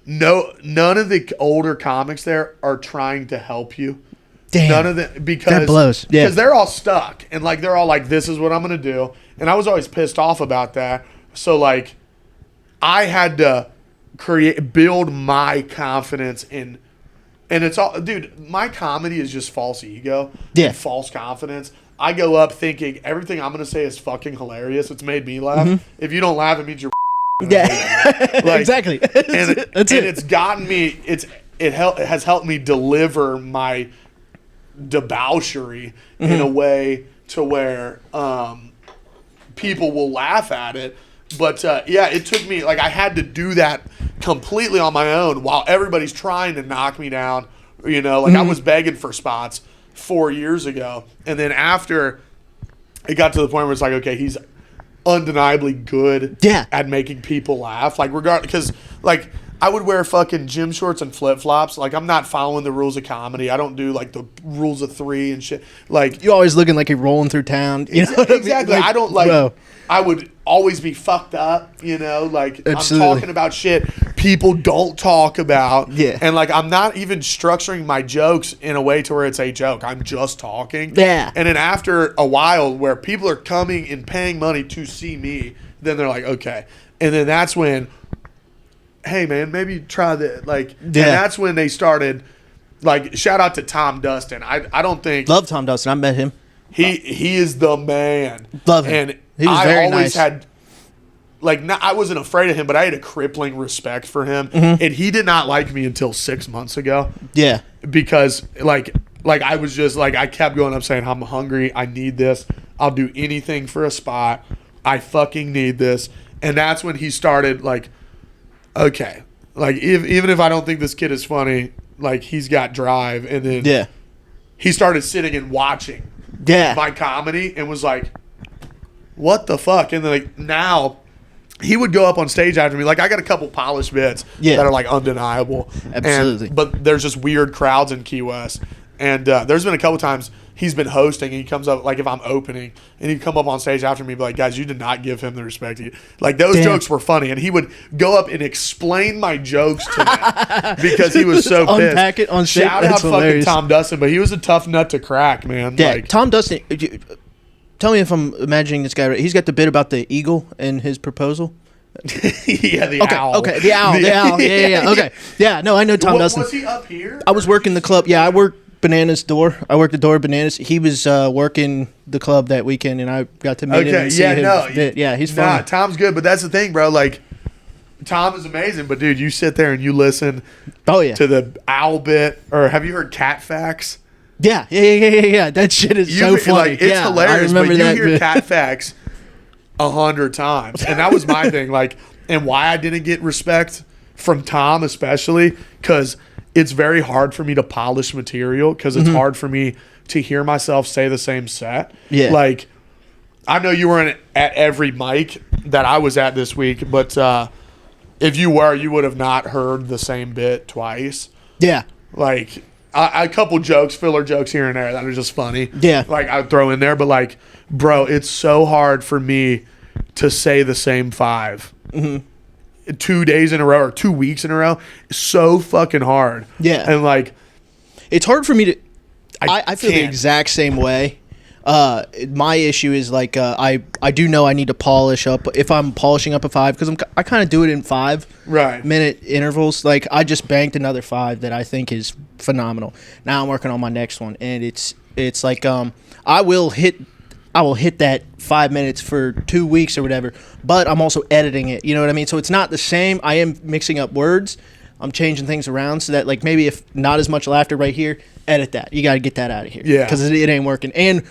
none of the older comics there are trying to help you. Damn. None of them, because that blows. Yeah, because they're all stuck and like they're all like, this is what I'm gonna do, and I was always pissed off about that. So like, I had to build my confidence in. And it's all, dude, my comedy is just false ego and false confidence. I go up thinking everything I'm going to say is fucking hilarious. It's made me laugh. If you don't laugh, it means you're like, exactly. And it's gotten me, it has helped me deliver my debauchery in a way to where people will laugh at it. But it took me, like, I had to do that completely on my own while everybody's trying to knock me down. You know, like I was begging for spots 4 years ago, and then after it got to the point where it's like, okay, he's undeniably good at making people laugh. Like, because like I would wear fucking gym shorts and flip flops. Like, I'm not following the rules of comedy. I don't do like the rules of three and shit. Like, you always looking like you're rolling through town. You know what exactly. I mean? I don't like. Bro. I would always be fucked up. You know, like Absolutely. I'm talking about shit people don't talk about. Yeah. And like I'm not even structuring my jokes in a way to where it's a joke. I'm just talking. Yeah. And then after a while, where people are coming and paying money to see me, then they're like, okay. And then that's when, hey man, maybe try that. Like, and that's when they started. Like, shout out to Tom Dustin. I don't think love Tom Dustin. I met him. He is the man. Love him. And he was very nice. Had like I wasn't afraid of him, but I had a crippling respect for him. And he did not like me until 6 months ago. Yeah. Because like I was just like, I kept going up saying, I'm hungry. I need this. I'll do anything for a spot. I fucking need this. And that's when he started like, okay, like even if I don't think this kid is funny, like he's got drive. And then he started sitting and watching my comedy and was like, what the fuck? And then like now he would go up on stage after me. Like, I got a couple polished bits that are like undeniable. Absolutely. But there's just weird crowds in Key West. And there's been a couple times he's been hosting and he comes up, like if I'm opening, and he'd come up on stage after me and be like, guys, you did not give him the respect. Like, those jokes were funny. And he would go up and explain my jokes to them because he was so pissed. Unpack it on stage. Shout out fucking Tom Dustin, but he was a tough nut to crack, man. Yeah, like, Tom Dustin, tell me if I'm imagining this guy right. He's got the bit about the eagle in his proposal. The owl. Okay, the owl. Yeah. Okay. Yeah, no, I know Tom Dustin. Was he up here? I was working the club. Yeah, I worked Bananas door. I worked the door of Bananas. He was working the club that weekend, and I got to meet him and see him. Yeah, he's funny. Nah, Tom's good, but that's the thing, bro. Like, Tom is amazing, but dude, you sit there and you listen to the owl bit, or have you heard cat facts? Yeah. That shit is so funny. Like, it's hilarious, but you hear cat facts 100 times. And that was my thing. Like, and why I didn't get respect from Tom, especially, because it's very hard for me to polish material, because it's hard for me to hear myself say the same set. Yeah. Like, I know you weren't at every mic that I was at this week, but if you were, you would have not heard the same bit twice. Yeah. Like, a couple jokes, filler jokes here and there that are just funny. Yeah. Like, I would throw in there, but like, bro, it's so hard for me to say the same five 2 days in a row or 2 weeks in a row. So fucking hard. Yeah. And like, it's hard for me to, I feel the can't. exact same way. My issue is like, I do know I need to polish up if I'm polishing up a 5, because I kind of do it in 5-minute intervals. Like, I just banked another 5 that I think is phenomenal. Now I'm working on my next one, and it's like, I will hit that 5 minutes for 2 weeks or whatever, but I'm also editing it. You know what I mean? So it's not the same. I am mixing up words. I'm changing things around so that, like, maybe if not as much laughter right here, edit that. You got to get that out of here. Yeah. Because it ain't working. And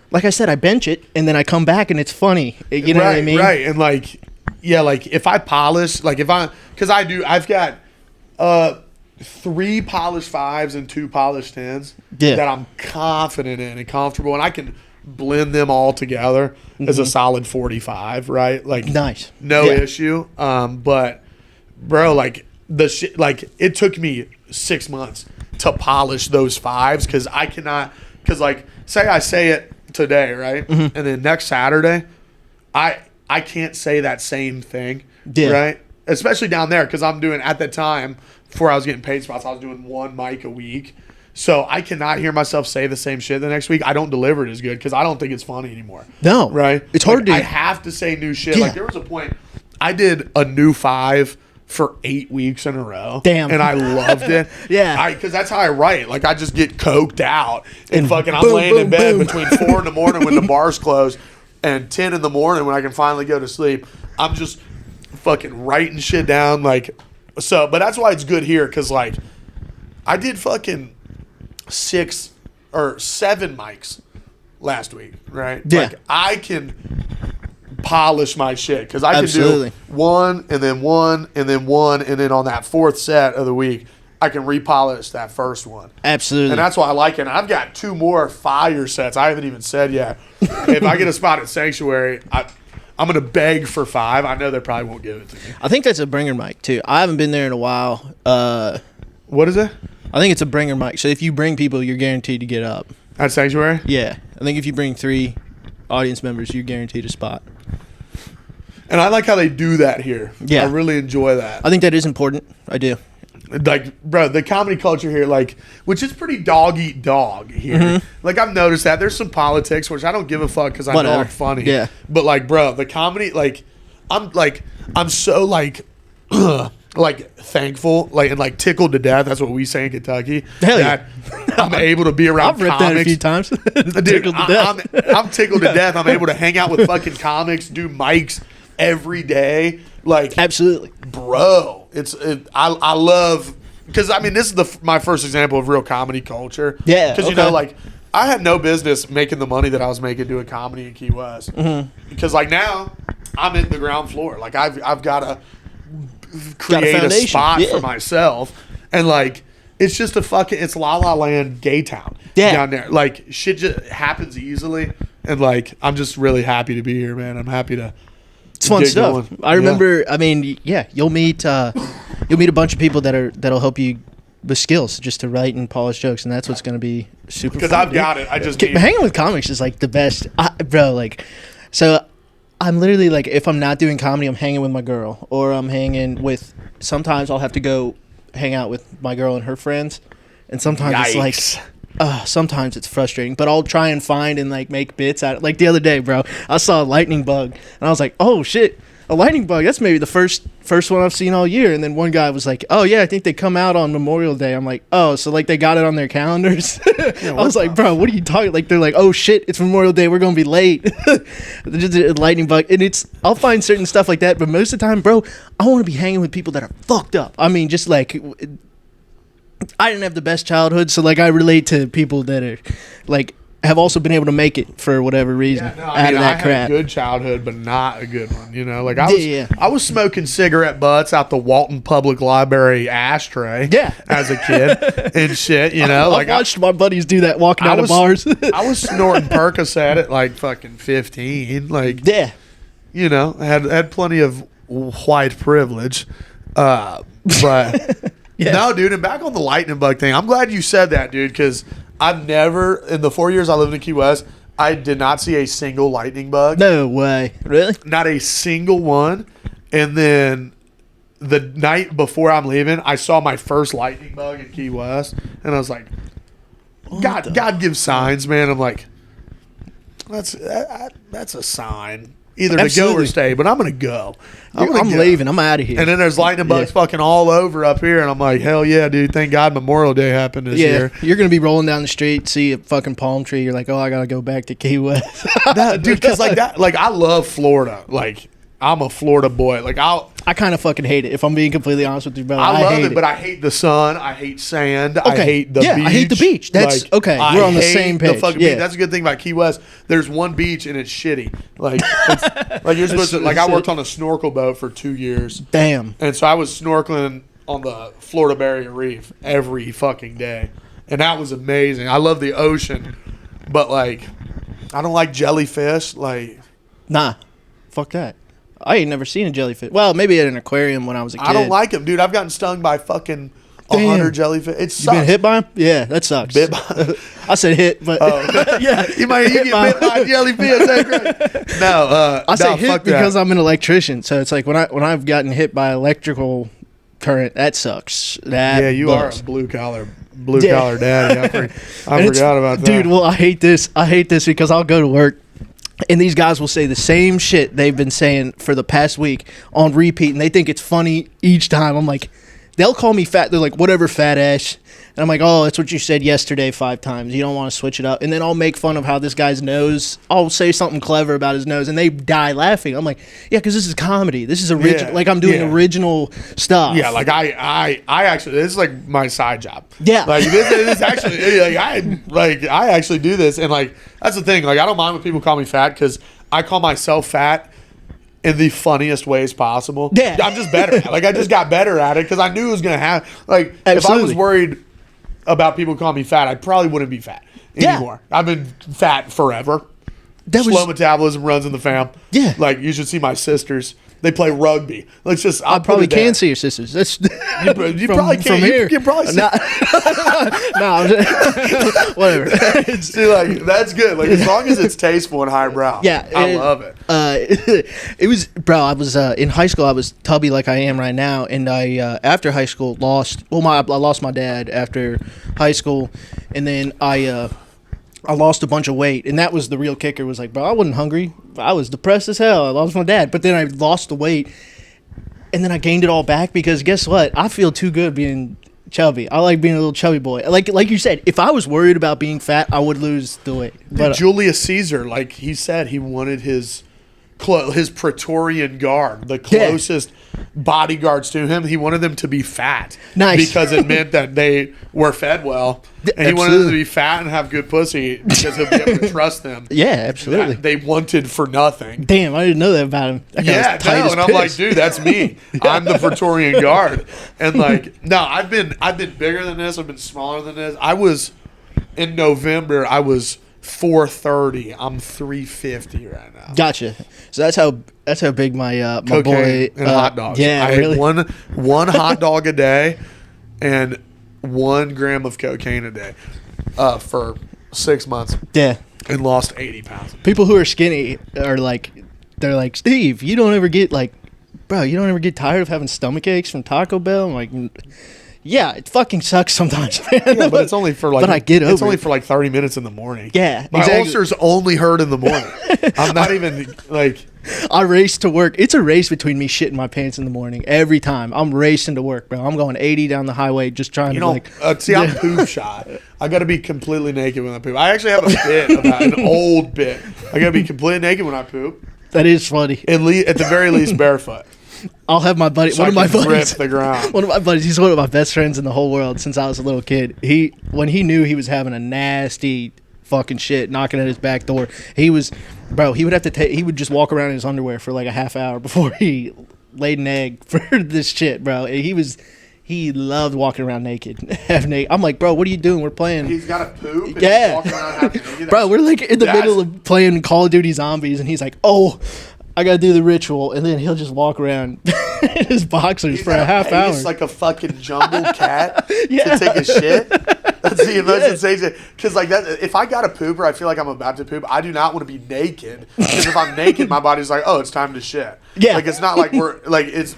like I said, I bench it, and then I come back, and it's funny. You know what I mean? Right. And like, yeah, like if I polish, like because I've got 3 polished 5s and 2 polished 10s that I'm confident in and comfortable, and I can blend them all together as a solid 45, right? Like, nice. No issue. But bro, like, the shit, like, it took me 6 months to polish those 5s, because like, say I say it today, right? And then next Saturday, I can't say that same thing, right? Especially down there, because I'm doing, at that time, before I was getting paid spots, I was doing 1 mic a week. So I cannot hear myself say the same shit the next week. I don't deliver it as good because I don't think it's funny anymore. No. Right? It's hard to... I have to say new shit. Like, there was a point, I did a new 5 for 8 weeks in a row. Damn. And I loved it. Yeah. Because that's how I write. Like, I just get coked out. And fucking, I'm boom, laying in boom, bed boom. between 4 in the morning when the bars close and 10 in the morning when I can finally go to sleep. I'm just fucking writing shit down. Like, so, but that's why it's good here, because, like, I did fucking 6 or 7 mics last week, right? Yeah. Like, I can polish my shit because I can Absolutely. do 1 and then 1 and then 1 and then on that 4th set of the week I can repolish that first one. Absolutely. And that's why I like it. And I've got 2 more fire sets I haven't even said yet. If I get a spot at Sanctuary, I'm gonna beg for 5. I know they probably won't give it to me. I think that's a bringer mic too. I haven't been there in a while. What is it? I think it's a bringer mic. So if you bring people, you're guaranteed to get up. At Sanctuary? Yeah. I think if you bring 3 audience members, you're guaranteed a spot. And I like how they do that here. Yeah. I really enjoy that. I think that is important. I do. Like, bro, the comedy culture here, like, which is pretty dog eat dog here. Mm-hmm. Like, I've noticed that there's some politics, which I don't give a fuck because I know Whatever. I'm funny. Yeah. But like, bro, the comedy, I'm so like, like thankful, like and like tickled to death. That's what we say in Kentucky. Hell yeah. That I'm able to be around I've read comics. that a few times. Dude, Tickled to death. I'm tickled to death. I'm able to hang out with fucking comics, do mics every day. Like, Absolutely. bro, I love, because I mean this is my first example of real comedy culture. Yeah, because you know, like, I had no business making the money that I was making doing comedy in Key West. Because like now I'm in the ground floor. Like I've got to create a spot for myself, and like it's just it's La La Land gay town down there. Like shit just happens easily, and like I'm just really happy to be here, man. I'm happy to. It's fun stuff. I remember. I mean, yeah, you'll meet a bunch of people that'll help you with skills just to write and polish jokes, and that's what's going to be super. Because fun, I've got it. I just hanging with comics is like the best, bro. Like, so I'm literally like, if I'm not doing comedy, I'm hanging with my girl, or I'm hanging with. Sometimes I'll have to go hang out with my girl and her friends, and sometimes it's like. Sometimes it's frustrating, but I'll try and find and like make bits out. Like the other day, bro, I saw a lightning bug, and I was like, "Oh shit, a lightning bug! That's maybe the first one I've seen all year." And then one guy was like, "Oh yeah, I think they come out on Memorial Day." I'm like, "Oh, so like they got it on their calendars?" I was like, "Bro, what are you talking?" Like they're like, "Oh shit, it's Memorial Day. We're gonna be late." Just a lightning bug, and I'll find certain stuff like that, but most of the time, bro, I want to be hanging with people that are fucked up. I mean, just like. I didn't have the best childhood, so like I relate to people that are like have also been able to make it for whatever reason out of that I crap. had a good childhood, but not a good one. You know, like I was smoking cigarette butts out the Walton Public Library ashtray. Yeah. As a kid and shit. You know, I watched my buddies do that walking out of bars. I was snorting Percocet at like fucking 15. Like, yeah, you know, had plenty of white privilege, but. Yeah. No, dude, and back on the lightning bug thing, I'm glad you said that, dude, because I've never, in the 4 years I lived in Key West, I did not see a single lightning bug. No way. Really? Not a single one. And then the night before I'm leaving, I saw my first lightning bug in Key West, and I was like, God gives signs, man. I'm like, that's a sign. Either to go or stay, but I'm going to go. I'm leaving. I'm out of here. And then there's lightning bugs fucking all over up here, and I'm like, hell yeah, dude. Thank God Memorial Day happened this year. You're going to be rolling down the street, see a fucking palm tree. You're like, oh, I got to go back to Key West. Dude, because like that, like I love Florida. Like I'm a Florida boy. Like I kind of fucking hate it, if I'm being completely honest with you, brother. I love it, but I hate the sun. I hate sand. I hate the beach. I hate the beach. That's like, okay. We're on the same page. Beach. That's a good thing about Key West. There's one beach and it's shitty. Like, like you're supposed to. Like I worked on a snorkel boat for 2 years. Damn. And so I was snorkeling on the Florida Barrier Reef every fucking day, and that was amazing. I love the ocean, but like, I don't like jellyfish. Like, nah, fuck that. I ain't never seen a jellyfish. Well, maybe at an aquarium when I was a kid. I don't like them, dude. I've gotten stung by fucking 100 jellyfish. It sucks. You been hit by them? Yeah, that sucks. Bit by I said hit, but yeah, you get bit by a jellyfish. That's great. No, I say no, hit because I'm an electrician. So it's like when I've gotten hit by electrical current, that sucks. That you bugs. are a blue collar daddy. I forgot about that, dude. Well, I hate this because I'll go to work. And these guys will say the same shit they've been saying for the past week on repeat, and they think it's funny each time. I'm like, they'll call me fat. They're like, whatever, fat ass. And I'm like, oh, that's what you said yesterday 5 times. You don't want to switch it up. And then I'll make fun of how this guy's nose. I'll say something clever about his nose, and they die laughing. I'm like, yeah, because this is comedy. This is original. Yeah, like I'm doing original stuff. Yeah, like I actually, this is like my side job. Yeah, like this is actually I actually do this, and like that's the thing. Like I don't mind when people call me fat because I call myself fat in the funniest ways possible. Yeah, I'm just better at it. Like I just got better at it because I knew it was gonna happen. Like Absolutely. If I was worried about people calling me fat, I probably wouldn't be fat anymore. I've been fat forever. Slow metabolism runs in the fam. Yeah. Like you should see my sisters. They play rugby. Let's just. I probably can see your sisters. That's you probably can. From here. You can probably see. No, whatever. See, like that's good. Like as long as it's tasteful and highbrow. Yeah, I love it. It was, bro. I was in high school. I was tubby like I am right now, and I after high school lost. Well, I lost my dad after high school, and then I lost a bunch of weight, and that was the real kicker. Was like, bro, I wasn't hungry. I was depressed as hell. I lost my dad, but then I lost the weight, and then I gained it all back because guess what? I feel too good being chubby. I like being a little chubby boy. Like you said, if I was worried about being fat, I would lose the weight. But Julius Caesar, like he said, he wanted his Praetorian guard, the closest bodyguards to him, he wanted them to be fat. Nice. Because it meant that they were fed well. And he wanted them to be fat and have good pussy because he'll be able to trust them. Yeah, absolutely. They wanted for nothing. Damn, I didn't know that about him. That guy was tight as and I'm like, dude, that's me. I'm the Praetorian guard. And like, no, I've been bigger than this. I've been smaller than this. In November, I was 430. I'm 350 right now. Gotcha. So that's how big my my boy and hot dogs. Yeah, I really. had one hot dog a day and 1 gram of cocaine a day for 6 months. Yeah. And lost 80 pounds. People who are skinny are like, they're like, Steve, you don't ever get tired of having stomach aches from Taco Bell? I'm like, yeah, it fucking sucks sometimes, man. Yeah, but it's only for like. But I get over It's only it. for like 30 minutes in the morning. Yeah, my exactly. ulcers only hurt in the morning. I'm not even like. I race to work. It's a race between me shitting my pants in the morning every time. I'm racing to work, bro. I'm going 80 down the highway just trying to like. See, I'm poop shy. I got to be completely naked when I poop. I actually have a bit about an old bit. I got to be completely naked when I poop. That is funny. At the very least, barefoot. I'll have my buddy. So one of my buddies. Rip the ground. One of my buddies. He's one of my best friends in the whole world since I was a little kid. When he knew he was having a nasty fucking shit knocking at his back door, he would have to take. He would just walk around in his underwear for like a half hour before he laid an egg for this shit, bro. He loved walking around naked. I'm like, bro, what are you doing? We're playing. He's got to poop. And yeah, walking around half naked. Bro, we're like in the middle of playing Call of Duty Zombies, and he's like, oh, I gotta do the ritual, and then he'll just walk around in his boxers for a half hour. He's like a fucking jungle cat to take a shit. That's the most insane. Because like that, if I got a poop or I feel like I'm about to poop, I do not want to be naked. Because if I'm naked, my body's like, oh, it's time to shit. Yeah. Like it's not like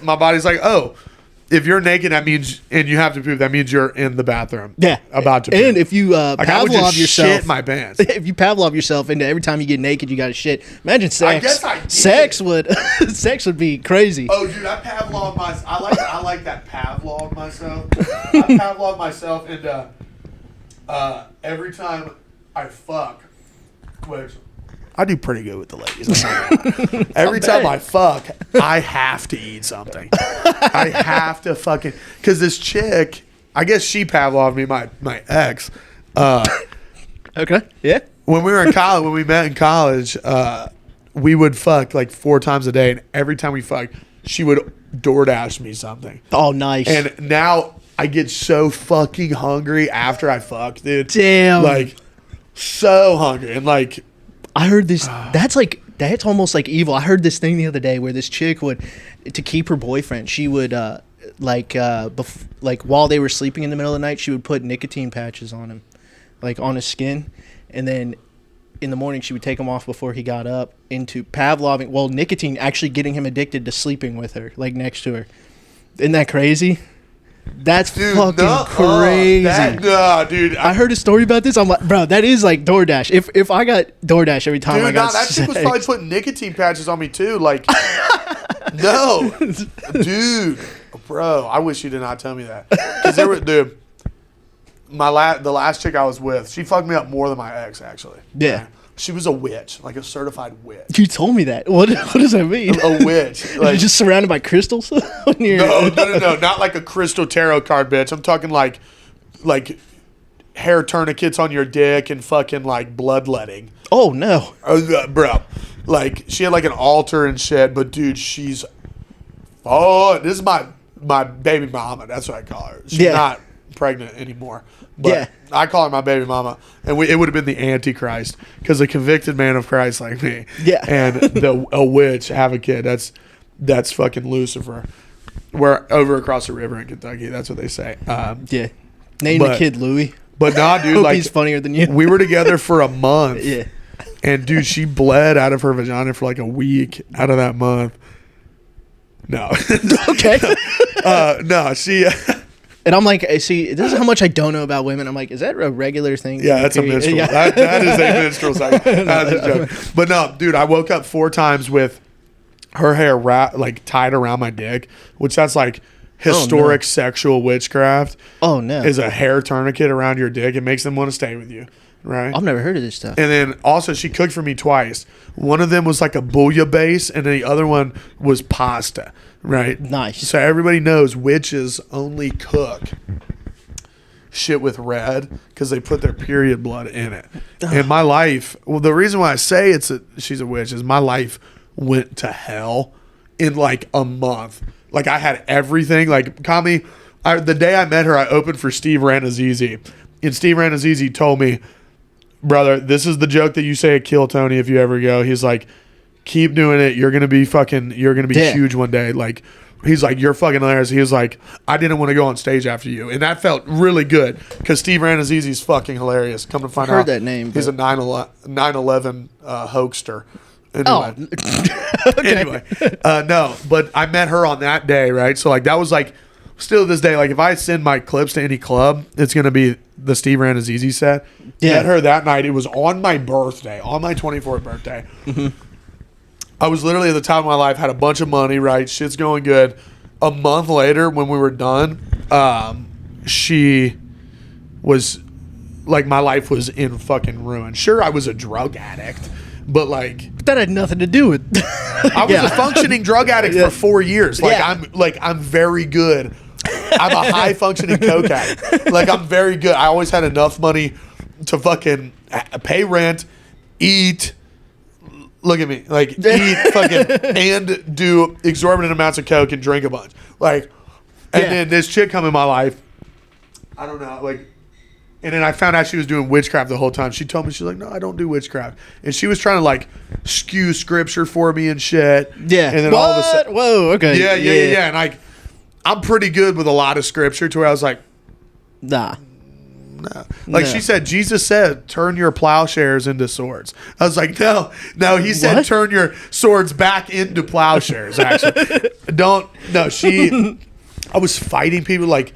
my body's like, oh, if you're naked, that means, and you have to poop, that means you're in the bathroom. Yeah. About to poop. And if you Pavlov yourself, shit my pants. If you Pavlov yourself into every time you get naked, you got to shit. Imagine sex. I guess I did. Sex would be crazy. Oh, dude, I Pavlov myself. I like that Pavlov myself. I Pavlov myself, and every time I fuck, which I do pretty good with the ladies. Every time I fuck, I have to eat something. I have to fucking, because this chick, I guess she Pavloved me, my ex. Okay. Yeah. When we were in college, when we met in college, we would fuck like 4 times a day, and every time we fucked, she would DoorDash me something. Oh, nice. And now I get so fucking hungry after I fuck, dude. Damn. Like, so hungry. And like, I heard this. That's almost like evil. I heard this thing the other day where this chick would, to keep her boyfriend, she would like while they were sleeping in the middle of the night, she would put nicotine patches on him, like on his skin, and then in the morning she would take them off before he got up into Pavloving. Well, nicotine actually getting him addicted to sleeping with her, like next to her. Isn't that crazy? That's fucking crazy. Dude. I heard a story about this. I'm like, bro, that is like DoorDash. If I got DoorDash every time I got that chick was probably putting nicotine patches on me too. Like, no, dude, bro. I wish you did not tell me that. Because the last chick I was with, she fucked me up more than my ex, actually. Yeah. She was a witch, like a certified witch. You told me that. What does that mean? A witch. Like, you're just surrounded by crystals? No, not like a crystal tarot card, bitch. I'm talking like hair tourniquets on your dick and fucking like bloodletting. Oh, no. Bro. Like, she had like an altar and shit, but dude, she's... Oh, this is my baby mama. That's what I call her. She's not pregnant anymore. But I call her my baby mama. And it would have been the Antichrist, because a convicted man of Christ like me and a witch have a kid. That's fucking Lucifer. We're over across the river in Kentucky. That's what they say. Name the kid Louis. But nah, dude, Hope like, he's funnier than you. We were together for a month. Yeah. And dude, she bled out of her vagina for like a week out of that month. No. Okay. No, she... And I'm like, see, this is how much I don't know about women. I'm like, is that a regular thing? Yeah, that's a menstrual. Yeah. That is a menstrual cycle. That's a joke. But no, dude, I woke up 4 times with her hair like tied around my dick, which that's like historic sexual witchcraft. Oh, no. Is a hair tourniquet around your dick. It makes them want to stay with you. Right? I've never heard of this stuff. And then also she cooked for me twice. One of them was like a bouillabaisse, and the other one was pasta. Right? Nice. So everybody knows witches only cook shit with red because they put their period blood in it. And my life, well, the reason why I say she's a witch is my life went to hell in like a month. Like, I had everything. Like, the day I met her, I opened for Steve Ranazizi. And Steve Ranazizi told me, brother, this is the joke that you say at Kill Tony if you ever go. He's like, keep doing it. You're going to be huge one day. Like, he's like, you're fucking hilarious. He was like, I didn't want to go on stage after you. And that felt really good because Steve Ranazizi's fucking hilarious. Come to find out. Heard that name. He's a 9/11 hoaxster. Anyway. Okay. Anyway. No, but I met her on that day, right? So, like, that was like, still to this day, like, if I send my clips to any club, it's going to be the Steve Ranazizi set. Yeah. Met her that night. It was on my birthday, on my 24th birthday. Mm-hmm. I was literally at the time of my life, had a bunch of money, right? Shit's going good. A month later, when we were done, she was, like, my life was in fucking ruin. Sure, I was a drug addict, but, like... But that had nothing to do with... I was a functioning drug addict for 4 years. Like, I'm very good. I'm a high-functioning coke addict. Like, I'm very good. I always had enough money to fucking pay rent, eat... Look at me, like, eat fucking and do exorbitant amounts of coke and drink a bunch, like, and then this chick come in my life. I don't know, like, and then I found out she was doing witchcraft the whole time. She told me, she's like, no, I don't do witchcraft, and she was trying to like skew scripture for me and shit. Yeah, and then all of a sudden, whoa, okay, yeah, and like, I'm pretty good with a lot of scripture to where I was like, nah. No. Like she said, Jesus said, turn your plowshares into swords. I was like, no, he said, turn your swords back into plowshares, actually. I was fighting people. Like,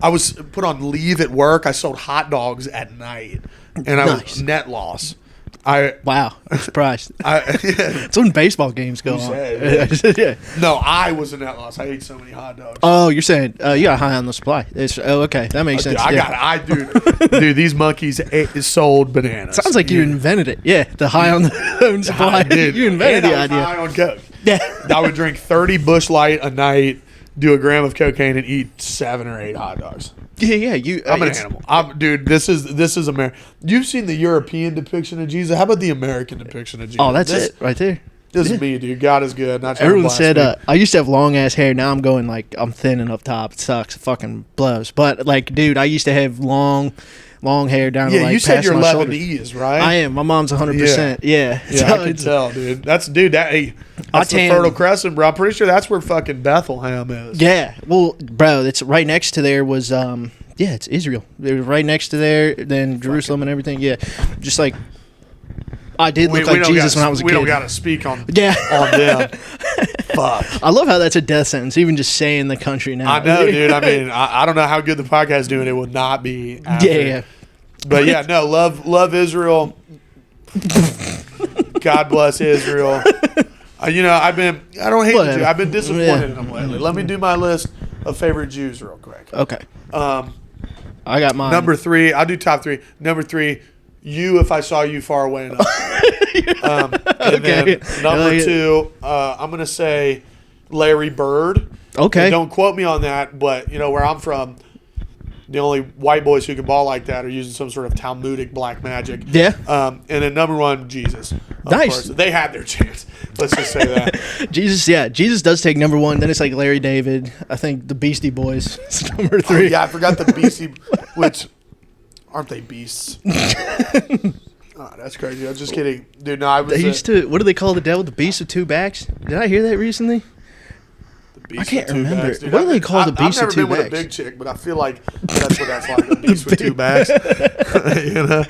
I was put on leave at work. I sold hot dogs at night, and I was net loss. Wow, I'm surprised. It's when baseball games go on. Yeah. No, I was a net loss. I ate so many hot dogs. Oh, you're saying you got high on the supply. Okay, that makes sense. Dude, these monkeys sold bananas. Sounds like you invented it. Yeah, the high on the own supply. You invented the idea. High on coke. Yeah, I would drink 30 Busch Light a night, do a gram of cocaine, and eat 7 or 8 hot dogs. Yeah. I'm an animal. Dude, this is America. You've seen the European depiction of Jesus. How about the American depiction of Jesus? Oh, that's it right there. This is me, dude. God is good. Not Everyone said I used to have long ass hair. Now I'm going like I'm thinning up top. It sucks. It fucking blows. But like, dude, I used to have long hair down to like you said you're Lebanese, shoulders. Right? I am. My mom's 100%. Yeah. Yeah, I can tell, dude. That's the Fertile Crescent, bro. I'm pretty sure that's where fucking Bethlehem is. Yeah. Well, bro, it's right next to there was it's Israel. It was right next to there, then Jerusalem and everything. Yeah. Just like I did look like Jesus when I was a kid. We don't got to speak on them. Fuck. I love how that's a death sentence, even just saying the country now. I know, dude. I mean, I don't know how good the podcast is doing. It will not be after. Yeah. But yeah, no, love Israel. God bless Israel. I don't hate the Jews. I've been disappointed in them lately. Let me do my list of favorite Jews real quick. Okay. I got mine. Number 3, I'll do top 3. Number 3, you if I saw you far away enough. And Okay. then number 2, I'm going to say Larry Bird. Okay. And don't quote me on that, but you know where I'm from, the only white boys who can ball like that are using some sort of Talmudic black magic. Yeah. And then number 1, Jesus. Of Nice. course. They had their chance. Let's just say that. Jesus, yeah. Jesus does take number 1. Then it's like Larry David. I think the Beastie Boys is number 3. Oh, yeah, I forgot the Beastie, which aren't they beasts? Oh, that's crazy. I'm just kidding, dude. No, I was. They used to. What do they call the devil? The beast with 2 backs. Did I hear that recently? Beast I can't with 2 remember. bags, dude. What do they call the beast with 2 I've never been with a big chick, but I feel like that's what that's like. A beast with 2 bags. You know.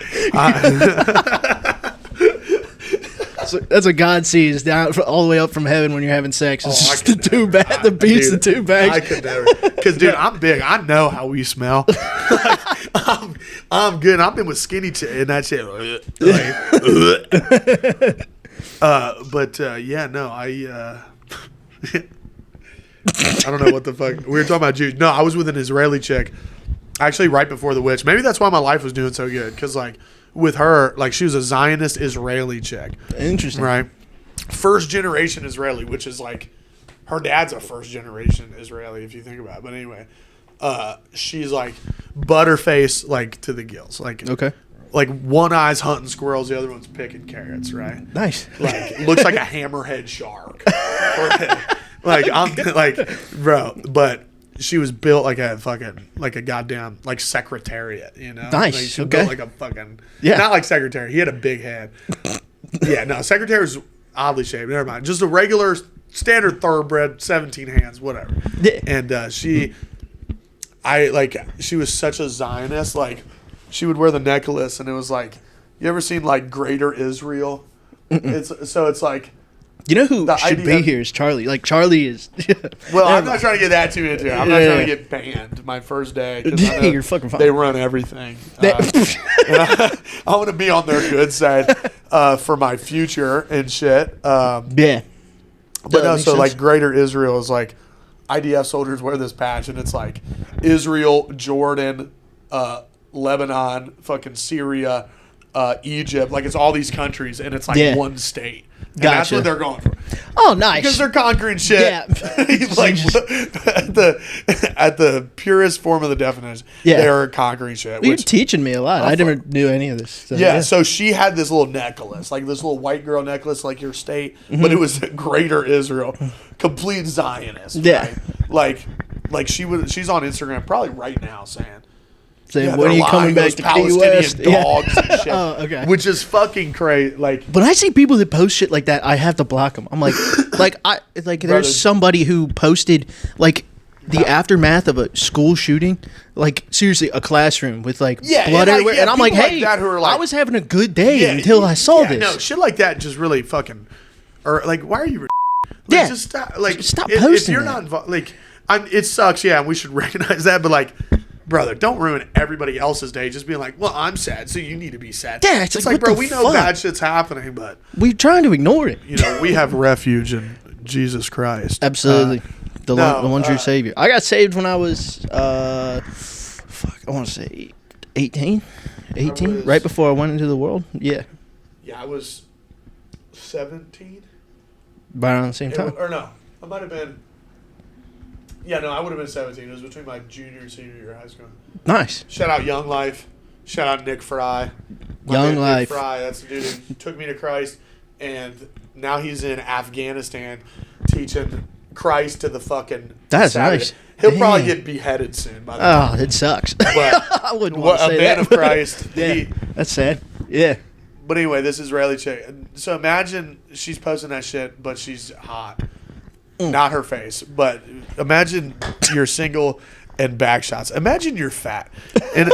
So that's what God sees down all the way up from heaven when you're having sex. It's just the the beast with 2 bags. I could never, because dude, I'm big. I know how we smell. Like, I'm good. I've been with skinny chick and that shit. Yeah, no, I don't know what the fuck we were talking about. Jews. No, I was with an Israeli chick, actually right before the witch. Maybe that's why my life was doing so good, because like with her, like she was a Zionist Israeli chick. Interesting, right? First generation Israeli, which is like her dad's a first generation Israeli if you think about it. But anyway, she's like butterface like to the gills, like Okay. like one eye's hunting squirrels, the other one's picking carrots, right? Nice. Like looks like a hammerhead shark. Like I'm like, bro, but she was built like a fucking like a goddamn like secretariat, you know? Nice. Like, she Okay. built like a fucking Yeah. not like secretary. He had a big head. Yeah, no, secretary was oddly shaped. Never mind. Just a regular standard thoroughbred, 17 hands, whatever. Yeah. And she was such a Zionist. Like she would wear the necklace, and it was like, you ever seen like Greater Israel? It's like. You know who The should idea- be here is Charlie. Like Charlie is. Well, I'm not trying to get that too into it. I'm not trying to get banned my first day. 'Cause I know You're fucking fine. They run everything. I want to be on their good side for my future and shit. Yeah. But no, makes so sense. like Greater Israel is like IDF soldiers wear this patch, and it's like Israel, Jordan, Lebanon, fucking Syria, Egypt. Like it's all these countries, and it's like one state. And that's Gotcha. what they're going for. Oh, nice. Because they're conquering shit. Yeah. Like at the purest form of the definition, Yeah. they're conquering shit. Well, you're teaching me a lot. I never knew any of this. So, Yeah, so she had this little necklace, like this little white girl necklace, like your state, but it was Greater Israel, complete Zionist. Yeah. Right? Like she's on Instagram probably right now saying, saying, yeah, when are they're you coming lying, back those to Key Palestinian West? dogs and shit. Oh, okay. Which is fucking crazy. Like, When I see people that post shit like that, I have to block them. I'm like, Brother. there's somebody who posted like the aftermath of a school shooting, like seriously, a classroom with like Yeah, blood and, like, everywhere, yeah, and I'm like, people like hey, that who are like- I was having a good day until I saw this. No, shit like that just really fucking, or like, why are you? Like, Yeah. just stop. Like, Stop if posting you're that. not involved, like, it sucks. Yeah, and we should recognize that. But like, brother, don't ruin everybody else's day just being like, well, I'm sad, so you need to be sad. Yeah, it's like, like, what bro, the we know fuck? bad shit's happening, but We're trying to ignore it. you know, we have refuge in Jesus Christ. Absolutely. The one true uh, savior. I got saved when I was, I want to say 18? 18? was- Right before I went into the world? Yeah. Yeah, I was 17. Right around the same time. Or no, I might have been. Yeah, no, I would have been 17. It was between my junior and senior year of high school. Nice. Shout out Young Life. Shout out Nick Fry. My Young man, Life. Nick Fry, that's the dude who took me to Christ. And now he's in Afghanistan teaching Christ to the fucking That's Saturday. nice. He'll probably Damn. get beheaded soon. By the time. Oh, it sucks. But I wouldn't want to a say man that. of Christ. Yeah, that's sad. Yeah. But anyway, this Israeli chick. So imagine she's posting that shit, but she's hot. Not her face, but imagine you're single and back shots. Imagine you're fat, and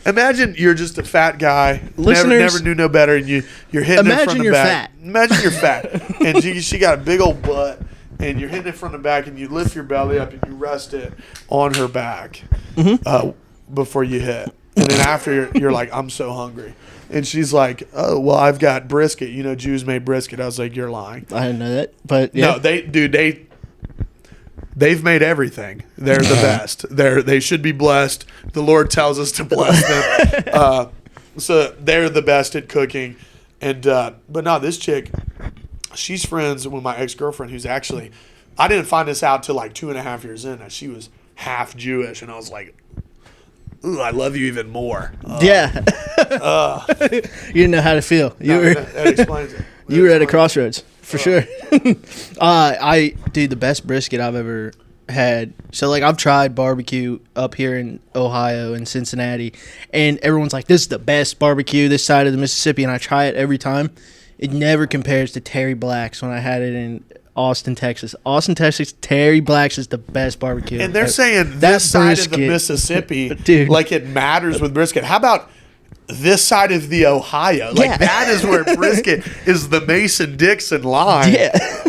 imagine you're just a fat guy. Listeners, never knew no better, and you're hitting it imagine from the you're back. fat. Imagine you're fat, and she got a big old butt, and you're hitting it from the back, and you lift your belly up and you rest it on her back before you hit, and then after you're like, I'm so hungry. And she's like, oh, well, I've got brisket. You know, Jews made brisket. I was like, you're lying. I didn't know that, but yeah. No, they they've made everything. They're the best. They should be blessed. The Lord tells us to bless them. So they're the best at cooking. And but no, this chick, she's friends with my ex-girlfriend, who's actually, I didn't find this out till like 2.5 years in, that she was half Jewish, and I was like, ooh, I love you even more. Yeah. You didn't know how to feel. That explains it. You were at a crossroads, for sure. Dude, the best brisket I've ever had. So, like, I've tried barbecue up here in Ohio and Cincinnati, and everyone's like, this is the best barbecue this side of the Mississippi, and I try it every time. It never compares to Terry Black's when I had it in Austin, Texas. Austin, Texas, Terry Black's is the best barbecue. And they're saying this side of the Mississippi, dude, like it matters with brisket. How about this side of the Ohio? Like that is where brisket is. The Mason-Dixon line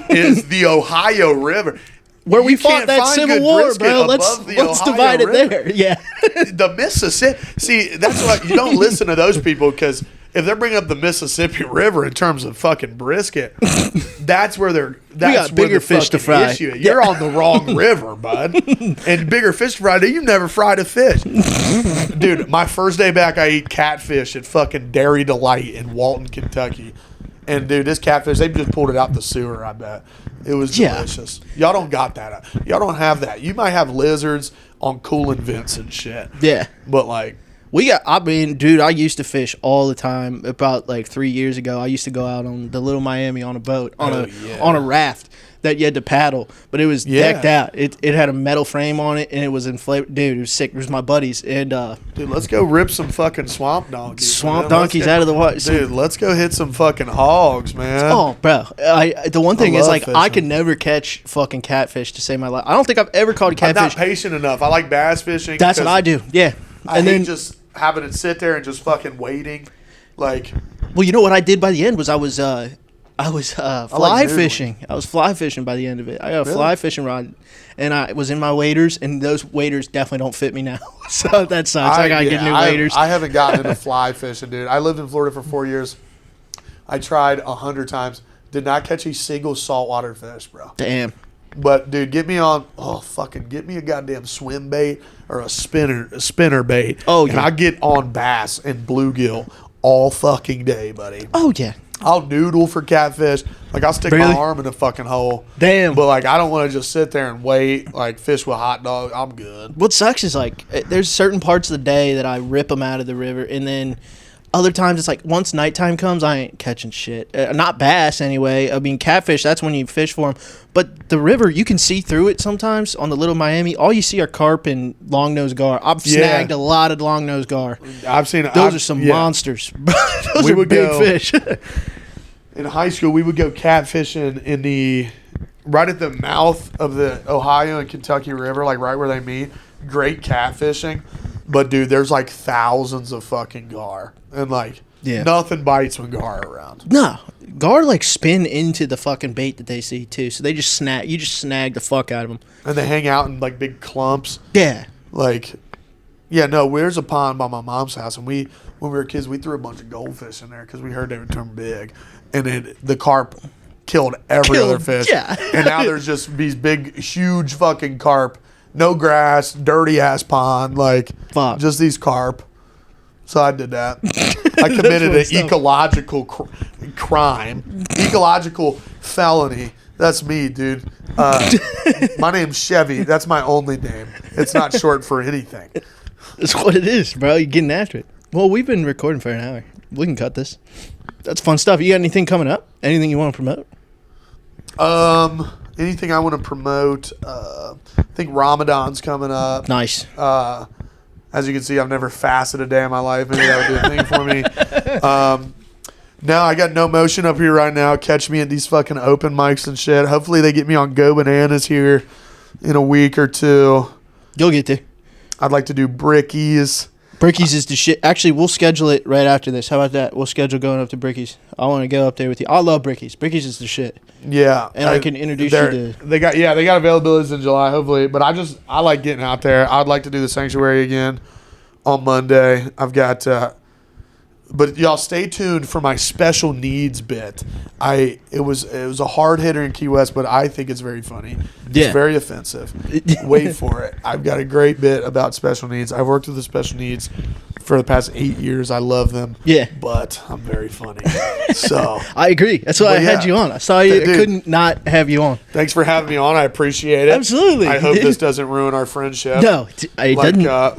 is the Ohio River. Where we fought that Civil War, bro. Let's divide it there. Yeah. The Mississippi. See, that's what you don't listen to those people, because if they're bringing up the Mississippi River in terms of fucking brisket, that's where they're. That's we got where bigger the fish to fry. Issue. You're on the wrong river, bud. And bigger fish to fry. You've never fried a fish, dude. My first day back, I eat catfish at fucking Dairy Delight in Walton, Kentucky. And dude, this catfish, they just pulled it out the sewer. I bet it was delicious. Y'all don't got that. Y'all don't have that. You might have lizards on coolant vents and shit. Yeah, but like. I mean, dude, I used to fish all the time. About like 3 years ago, I used to go out on the Little Miami on a boat, on a raft that you had to paddle, but it was decked out. It had a metal frame on it, and it was inflated. Dude, it was sick. It was my buddies. And dude, let's go rip some fucking swamp donkeys. Out of the water. Dude, let's go hit some fucking hogs, man. Oh, bro. The one thing is, like, fishing. I could never catch fucking catfish to save my life. I don't think I've ever caught a catfish. I'm not patient enough. I like bass fishing. That's what I do. Yeah. And then just having it sit there and just fucking waiting, like. Well, you know what I did by the end was I was fly fishing. I was fly fishing by the end of it. I got a fly fishing rod, and I was in my waders, and those waders definitely don't fit me now. So that sucks. I gotta get new waders. I haven't gotten into fly fishing, dude. I lived in Florida for 4 years. I tried 100 times. Did not catch a single saltwater fish, bro. Damn. But dude, get me a goddamn swim bait or a spinner bait. Oh yeah. And I get on bass and bluegill all fucking day, buddy. Oh yeah. I'll noodle for catfish. Like I'll stick my arm in a fucking hole. Damn. But like I don't want to just sit there and wait, like fish with hot dog. I'm good. What sucks is like there's certain parts of the day that I rip them out of the river, and then other times it's like once nighttime comes, I ain't catching shit. Not bass anyway. I mean catfish, that's when you fish for them. But the river, you can see through it sometimes on the Little Miami. All you see are carp and long-nosed gar. I've snagged a lot of long-nosed gar. I've seen those are some monsters. Those are big fish. In high school, we would go catfishing right at the mouth of the Ohio and Kentucky River, like right where they meet. Great catfishing. But, dude, there's like thousands of fucking gar. And, like, nothing bites when gar are around. No. Gar, like, spin into the fucking bait that they see, too. So they just snag the fuck out of them. And they hang out in, like, big clumps. Yeah. Like, there's a pond by my mom's house. And when we were kids, we threw a bunch of goldfish in there because we heard they would turn big. And the carp killed every other fish. Yeah. And now there's just these big, huge fucking carp. No grass, dirty ass pond, like just these carp. So I did that. I committed an ecological crime, ecological felony. That's me, dude. My name's Chevy. That's my only name. It's not short for anything. That's what it is, bro. You're getting after it. Well, we've been recording for an hour. We can cut this. That's fun stuff. You got anything coming up? Anything you want to promote? Anything I want to promote? I think Ramadan's coming up. Nice. As you can see, I've never fasted a day in my life. Maybe that would do a thing for me. Now I got No Motion up here right now. Catch me at these fucking open mics and shit. Hopefully they get me on Go Bananas here in a week or two. You'll get there. I'd like to do Brickies. Brickies is the shit. Actually, we'll schedule it right after this. How about that? We'll schedule going up to Brickies. I want to go up there with you. I love Brickies. Brickies is the shit. Yeah. And I can introduce you to... They got availabilities in July, hopefully. But I like getting out there. I'd like to do the Sanctuary again on Monday. I've got But y'all stay tuned for my special needs bit. It was a hard hitter in Key West, but I think it's very funny. Yeah. It's very offensive. Wait for it. I've got a great bit about special needs. I've worked with the special needs for the past 8 years. I love them. Yeah. But I'm very funny. So I agree. That's why I had you on. I saw you. I couldn't not have you on. Thanks for having me on. I appreciate it. Absolutely. I hope this doesn't ruin our friendship. No, it doesn't.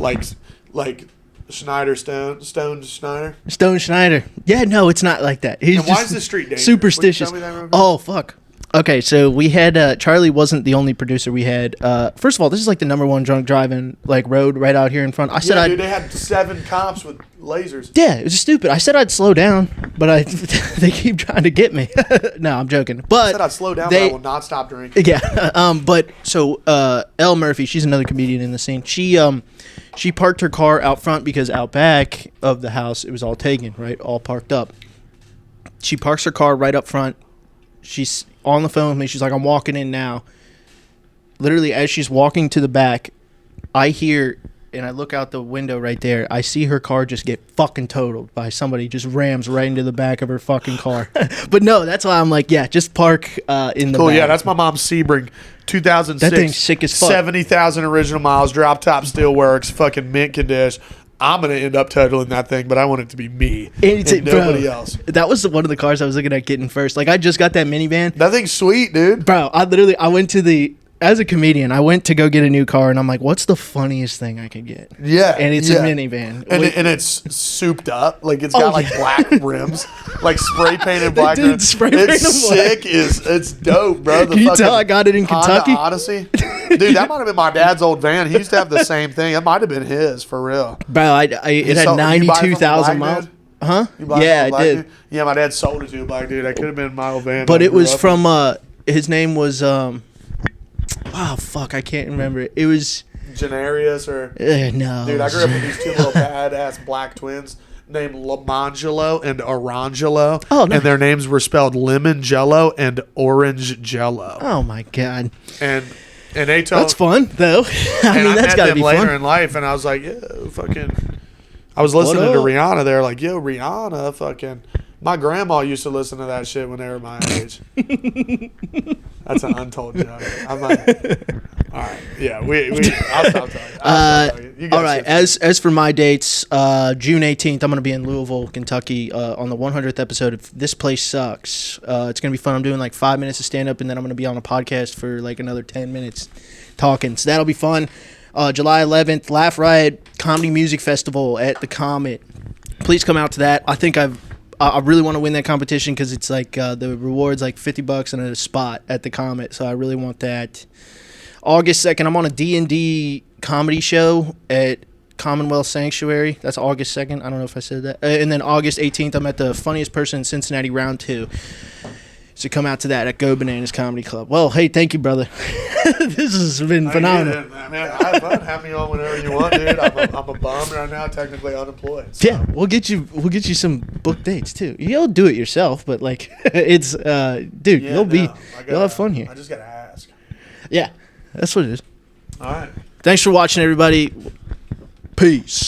Like Schneider Stone Schneider. Stone Schneider. Yeah, no, it's not like that. He's and why is the street dangerous? Superstitious. Oh, fuck. Okay, so we had Charlie wasn't the only producer we had. First of all, this is like the number one drunk driving like road right out here in front. I said dude, they had 7 cops with lasers. Yeah, it was stupid. I said I'd slow down, but they keep trying to get me. No, I'm joking. But I said I'd slow down, but I will not stop drinking. Yeah. But so Elle Murphy, she's another comedian in the scene. She parked her car out front because out back of the house it was all taken, right? All parked up. She parks her car right up front. She's on the phone with me. She's like, I'm walking in now. Literally, as she's walking to the back, I hear, and I look out the window right there, I see her car just get fucking totaled by somebody, just rams right into the back of her fucking car. But no, that's why I'm like, yeah, just park in the Cool, back. yeah, that's my mom's Sebring. 2006. That thing's sick as fuck. 70,000 original miles, drop top still works, fucking mint condition. I'm going to end up totaling that thing, but I want it to be me and nobody else. That was one of the cars I was looking at getting first. Like, I just got that minivan. That thing's sweet, dude. Bro, I went to as a comedian, I went to go get a new car, and I'm like, what's the funniest thing I could get? Yeah. And it's a minivan. And it's souped up. Like, it's got, black rims. Like, spray painted black rims. It's sick. It's dope, bro. Can you tell I got it in Kentucky? Honda Odyssey. Dude, that might have been my dad's old van. He used to have the same thing. That might have been his, for real. Bro, it had 92,000 miles. Huh? Yeah, I did. Yeah, my dad sold it to a black dude. That could have been my old van. But it was from, his name was, oh, fuck, I can't remember it. It was... Genarius or... no. Dude, I grew up with these 2 little badass black twins named Lamangelo and Orangelo. Oh, nice. And their names were spelled Lemon Jello and Orange Jello. Oh, my God. And they told... That's fun, though. I mean, that's got to be fun. later in life, and I was like, yo, fucking... I was listening to Rihanna. They were like, yo, Rihanna, fucking... My grandma used to listen to that shit when they were my age. That's an untold joke. I'm like, all right, yeah, I'll stop talking. You all right, as for my dates, June 18th, I'm going to be in Louisville, Kentucky, on the 100th episode of This Place Sucks. It's going to be fun. I'm doing like 5 minutes of stand-up, and then I'm going to be on a podcast for like another 10 minutes talking. So that'll be fun. July 11th, Laugh Riot Comedy Music Festival at the Comet. Please come out to that. I think I really want to win that competition because it's like the reward's like $50 and a spot at the Comet, so I really want that. August 2nd, I'm on a D&D comedy show at Commonwealth Sanctuary. That's August 2nd. I don't know if I said that. And then August 18th, I'm at the Funniest Person in Cincinnati Round 2. So come out to that at Go Bananas Comedy Club. Well, hey, thank you, brother. This has been phenomenal. Man, I have fun. Have me on whenever you want, dude. I'm a bum right now, technically unemployed. So. Yeah, we'll get you some book dates too. You'll do it yourself, but like it's dude, you'll have fun here. I just gotta ask. Yeah, that's what it is. All right. Thanks for watching, everybody. Peace.